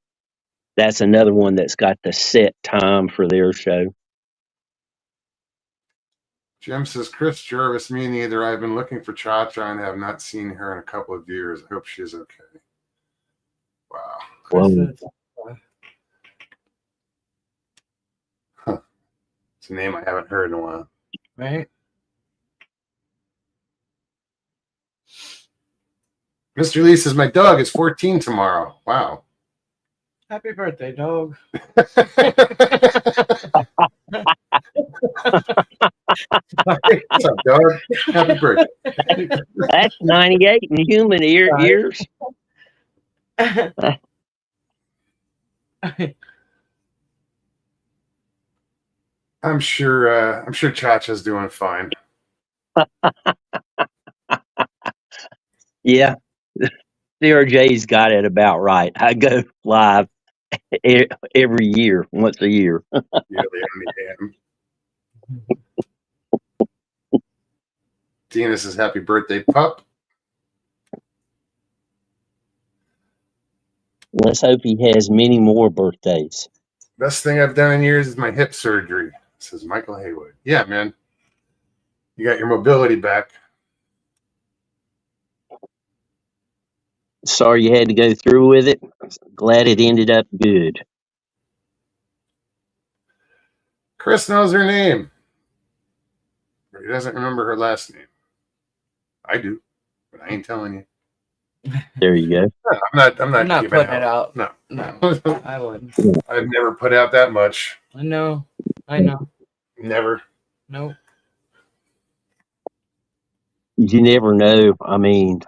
That's another one that's got the set time for their show. Jim says, Chris Jervis, me neither. I've been looking for Cha Cha and have not seen her in a couple of years. I hope she's okay. Wow. Chris Well, is, It's a name I haven't heard in a while. right? Mr. Lee says, my dog is 14 tomorrow. Wow. Happy birthday, dog. What's up, dog? Happy birthday. that's 98 in human ears. I'm sure Cha-Cha's doing fine. Yeah, CRJ's got it about right. I go live every year, once a year. Yeah, they only am. Dina says, happy birthday, pup. Let's hope he has many more birthdays. Best thing I've done in years is my hip surgery, says Michael Haywood. Yeah, man. You got your mobility back. Sorry you had to go through with it. Glad it ended up good. Chris knows her name, but he doesn't remember her last name. I do, but I ain't telling you. There you go. I'm not putting it out. No. No, I wouldn't. I've never put out that much. I know. Never. Nope. You never know. I mean,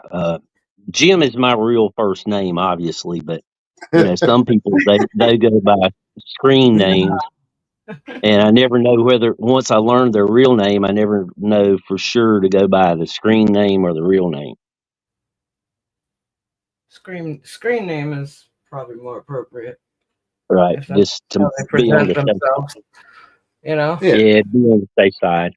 Jim is my real first name, obviously, but some people they go by screen names, and I never know whether once I learn their real name, I never know for sure to go by the screen name or the real name. Screen name is probably more appropriate. Right, If that's just to how they be on the present safe themselves. Yeah. be on the safe side.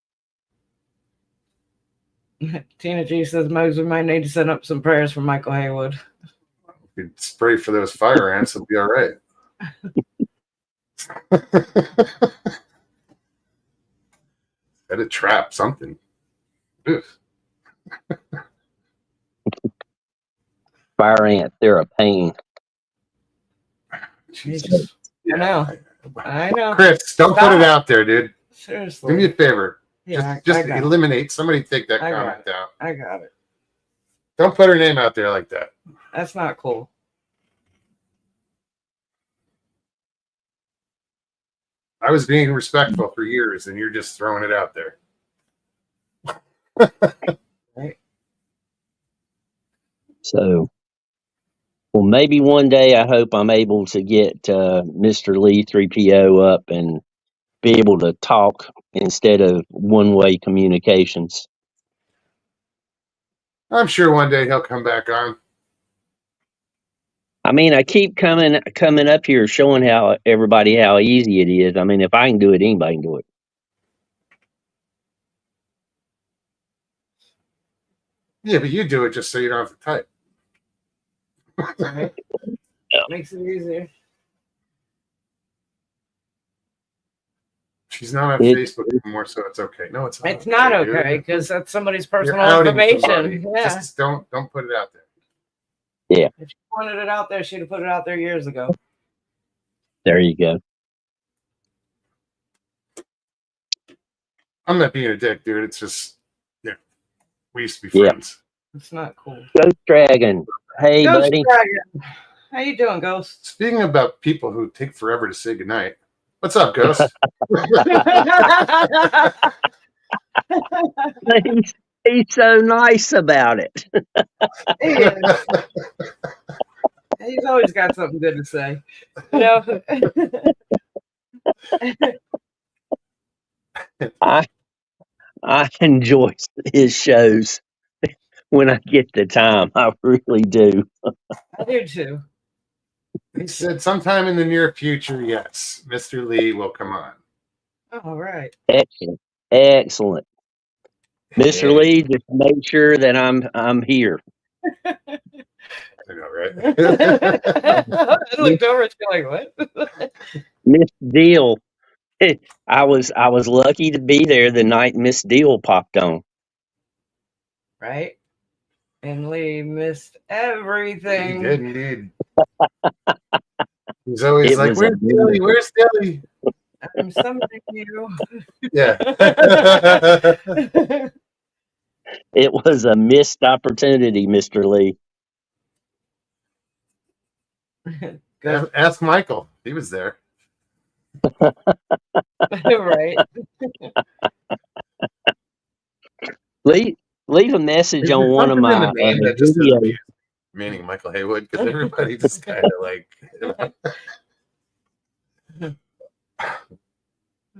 Tina G says Moses might need to send up some prayers for Michael Haywood. If you spray for those fire ants, it'll be all right. Had to trap something. Ugh. Fire ants, they're a pain. Jesus. I know. Chris, don't put it out there, dude. Seriously. Do me a favor. Yeah, Just I got eliminate. Somebody take that I got comment out. I got it. Don't put her name out there like that. That's not cool. I was being respectful for years, and you're just throwing it out there. Right? So, well, maybe one day I hope I'm able to get Mr. Lee 3PO up and be able to talk instead of one-way communications. I'm sure one day he'll come back on. I mean, I keep coming up here showing everybody how easy it is. I mean, if I can do it, anybody can do it. Yeah, but you do it just so you don't have to type. Right? Yeah. Makes it easier. She's not on Facebook anymore, so it's okay. No, it's not. It's not okay because that's somebody's You're personal outing information. somebody. Yeah. Just don't put it out there. If she wanted it out there, she'd have put it out there years ago. There you go. I'm not being a dick, dude. It's just, we used to be friends. It's not cool. Ghost Dragon. Hey, Ghost buddy. Dragon. How you doing, Ghost? Speaking about people who take forever to say goodnight, what's up, Ghost? He's so nice about it. He is. He's always got something good to say. I I enjoy his shows when I get the time. I really do. I do too. He said sometime in the near future, yes, Mr. Lee will come on. All right. Excellent. Excellent. Mr. Hey, Lee, just make sure that I'm here. I know, right? I looked over at you like, what? Miss Deal. I was lucky to be there the night Miss Deal popped on. Right? And Lee missed He everything. did indeed. He's always It like, was a "Where's Dilly? Where's Dilly?" I'm summoning you. Yeah. it was a missed opportunity, Mr. Lee. Good. Ask Michael. He was there. Right. Leave a message Is there on one of something in the my name that just doesn't videos. meaning Michael Haywood? Because everybody just kind of like,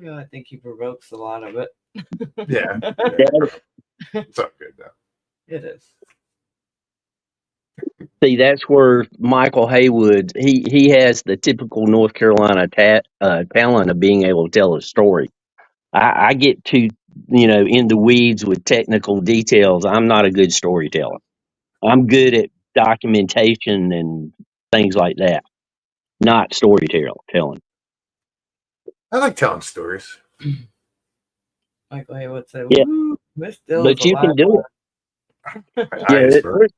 Yeah, I think he provokes a lot of it. yeah. That- It's all good though. It is. See, that's where Michael Haywood he has the typical North Carolina talent of being able to tell a story. I get too in the weeds with technical details. I'm not a good storyteller. I'm good at documentation and things like that, not storytelling. I like telling stories. Michael Haywood said, Yeah, woo, Miss Dill's but you can alive. do it. My Yeah, eyes burn.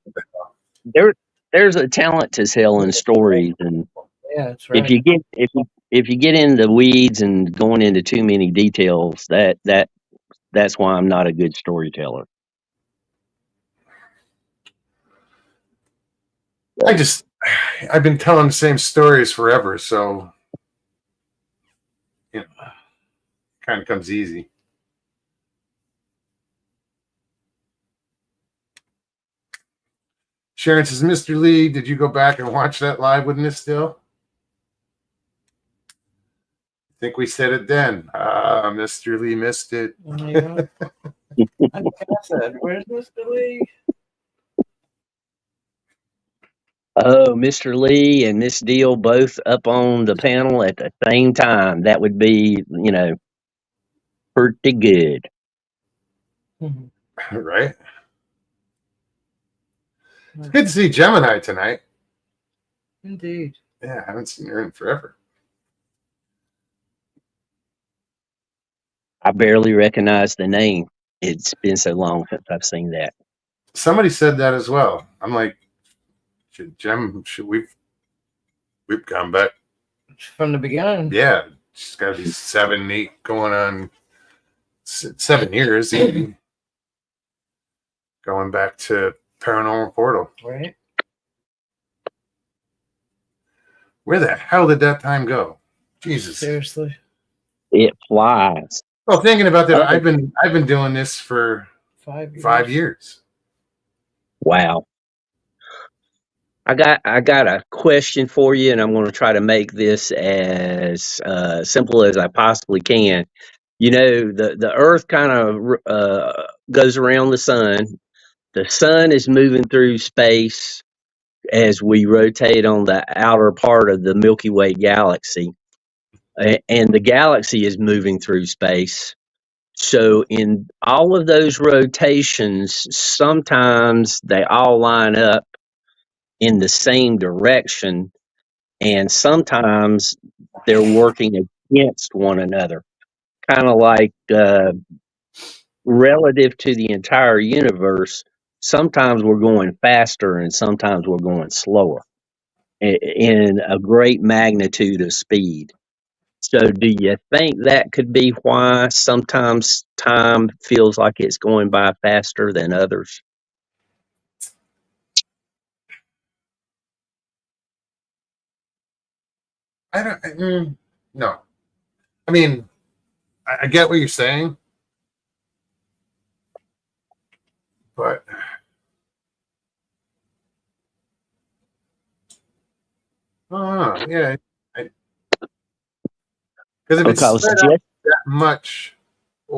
there's a talent to telling stories, and Yeah, that's if right. you get in the weeds and going into too many details, that's why I'm not a good storyteller. I've been telling the same stories forever, so kind of comes easy. Sharon says, "Mr. Lee, did you go back and watch that live with Miss Still?" I think we said it then. Mr. Lee missed it. Yeah. I think I said, where's Mr. Lee? Oh, Mr. Lee and Miss Deal both up on the panel at the same time. That would be, pretty good. Right? It's good to see Gemini tonight. Indeed. Yeah, I haven't seen her in forever. I barely recognize the name. It's been so long since I've seen that. Somebody said that as well. I'm like, we've gone back. From the beginning. Yeah, she's got to be 7, 8, going on 7 years. Even going back to Paranormal Portal. Right? Where the hell did that time go? Jesus. Seriously. It flies. Well, thinking about that, Oh. I've been doing this for 5 years. 5 years. Wow. I got a question for you, and I'm going to try to make this as simple as I possibly can. The Earth kind of goes around the sun. The sun is moving through space as we rotate on the outer part of the Milky Way galaxy, and the galaxy is moving through space. So in all of those rotations, sometimes they all line up in the same direction, and sometimes they're working against one another, kind of like relative to the entire universe. Sometimes we're going faster and sometimes we're going slower in a great magnitude of speed. So, do you think that could be why sometimes time feels like it's going by faster than others? I don't. No. I mean, I get what you're saying, but yeah, because if it's Because spread out just that much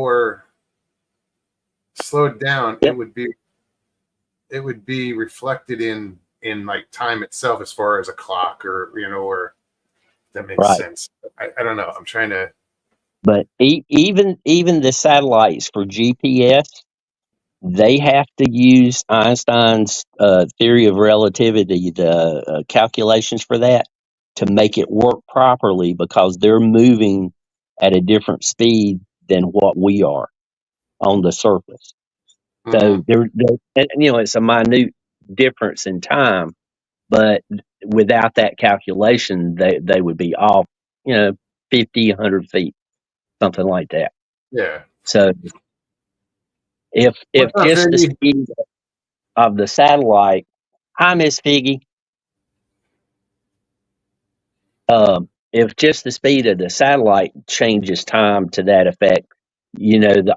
or slowed down, Yep. it would be reflected in like time itself, as far as a clock, or or that makes Right. sense. I don't know. I'm trying to. But even the satellites for GPS, they have to use Einstein's theory of relativity, the calculations for that, to make it work properly, because they're moving at a different speed than what we are on the surface. So it's a minute difference in time, but without that calculation, they would be off, 50, 100 feet, something like that. Yeah. So if What's up, just the Figgy? speed of the satellite, hi Miss Figgy. If just the speed of the satellite changes time to that effect,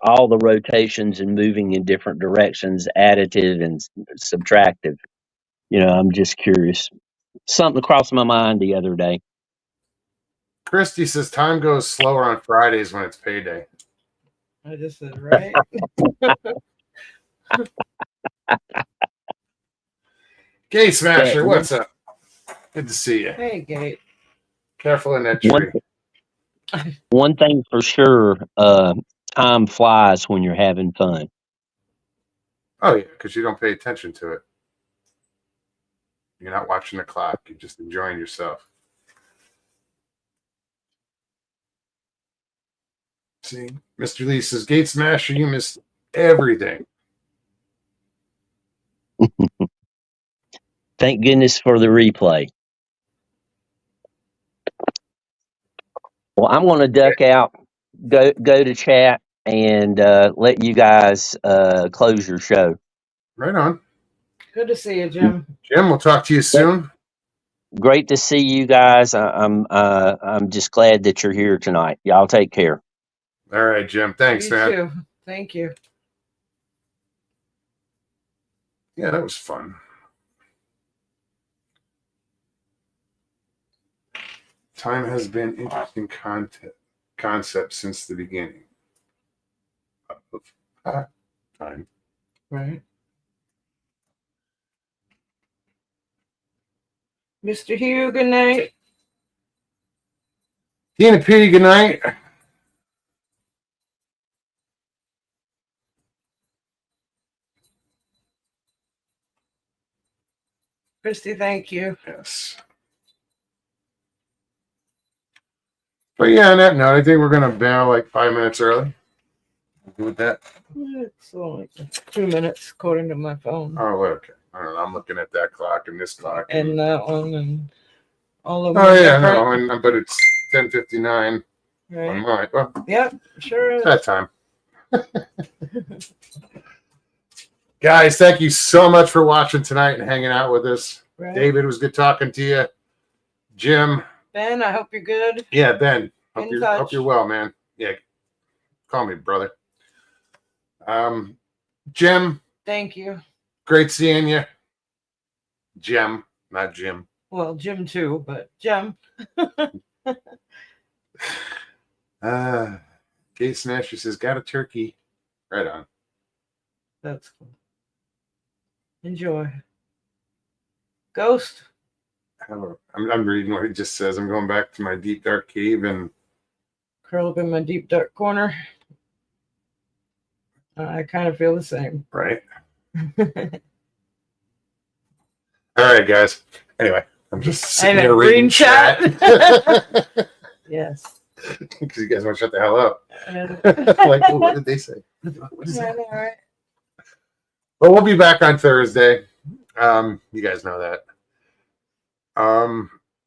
all the rotations and moving in different directions, additive and subtractive. I'm just curious. Something crossed my mind the other day. Christy says time goes slower on Fridays when it's payday. I just said, right? Gay Smasher, Yeah, what's up? Good to see you. Hey, Gate. Careful in that One tree. one thing for sure, time flies when you're having fun. Oh yeah, because you don't pay attention to it. You're not watching the clock. You're just enjoying yourself. See, Mr. Lee says, Gate Smasher, you missed everything. Thank goodness for the replay. Well, I'm going to duck out, go to chat, and let you guys close your show. Right on. Good to see you, Jim. Jim, we'll talk to you soon. Great to see you guys. I'm just glad that you're here tonight. Y'all take care. All right, Jim. Thanks, You man. too. Thank you. Yeah, that was fun. Time has been interesting concept since the beginning of time. Right. Mr. Hugh, good night. Tina P, good night. Christy, thank you. Yes. But yeah, on that note, I think we're going to bail like 5 minutes early. Good with that? It's only 2 minutes, according to my phone. Oh, okay. I don't know. I'm looking at that clock and this clock. And that one, and all of them. Oh, yeah, no, but it's 10:59 on Right. mine. Well, Yep, sure is. that time. Guys, thank you so much for watching tonight and hanging out with us. Right. David, it was good talking to you. Jim. Ben, I hope you're good. Yeah, Ben. Hope touch. you're well, man. Yeah. Call me, brother. Jim. Thank you. Great seeing you. Jim, not Jim. Well, Jim too, but Jim. Kate Smasher says, got a turkey. Right on. That's cool. Enjoy. Ghost. I'm reading what he just says. I'm going back to my deep dark cave and Curl up in my deep dark corner. I kind of feel the same. right. All right, guys. Anyway, I'm just sitting here reading chat. Yes. Because you guys want to shut the hell up. Like, oh, what did they say? What is that? All right. But we'll be back on Thursday. You guys know that.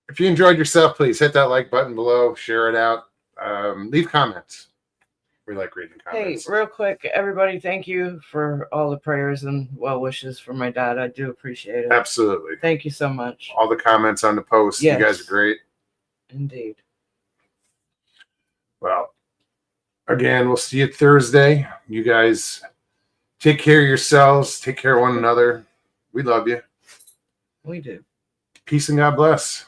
If you enjoyed yourself, please hit that like button below, share it out, leave comments. We like reading Hey, comments. real quick, everybody, thank you for all the prayers and well wishes for my dad. I do appreciate it. Absolutely. Thank you so much. All the comments on the post. Yes. You guys are great. Indeed. Well, again, we'll see you Thursday. You guys take care of yourselves. Take care of one another. We love you. We do. Peace and God bless.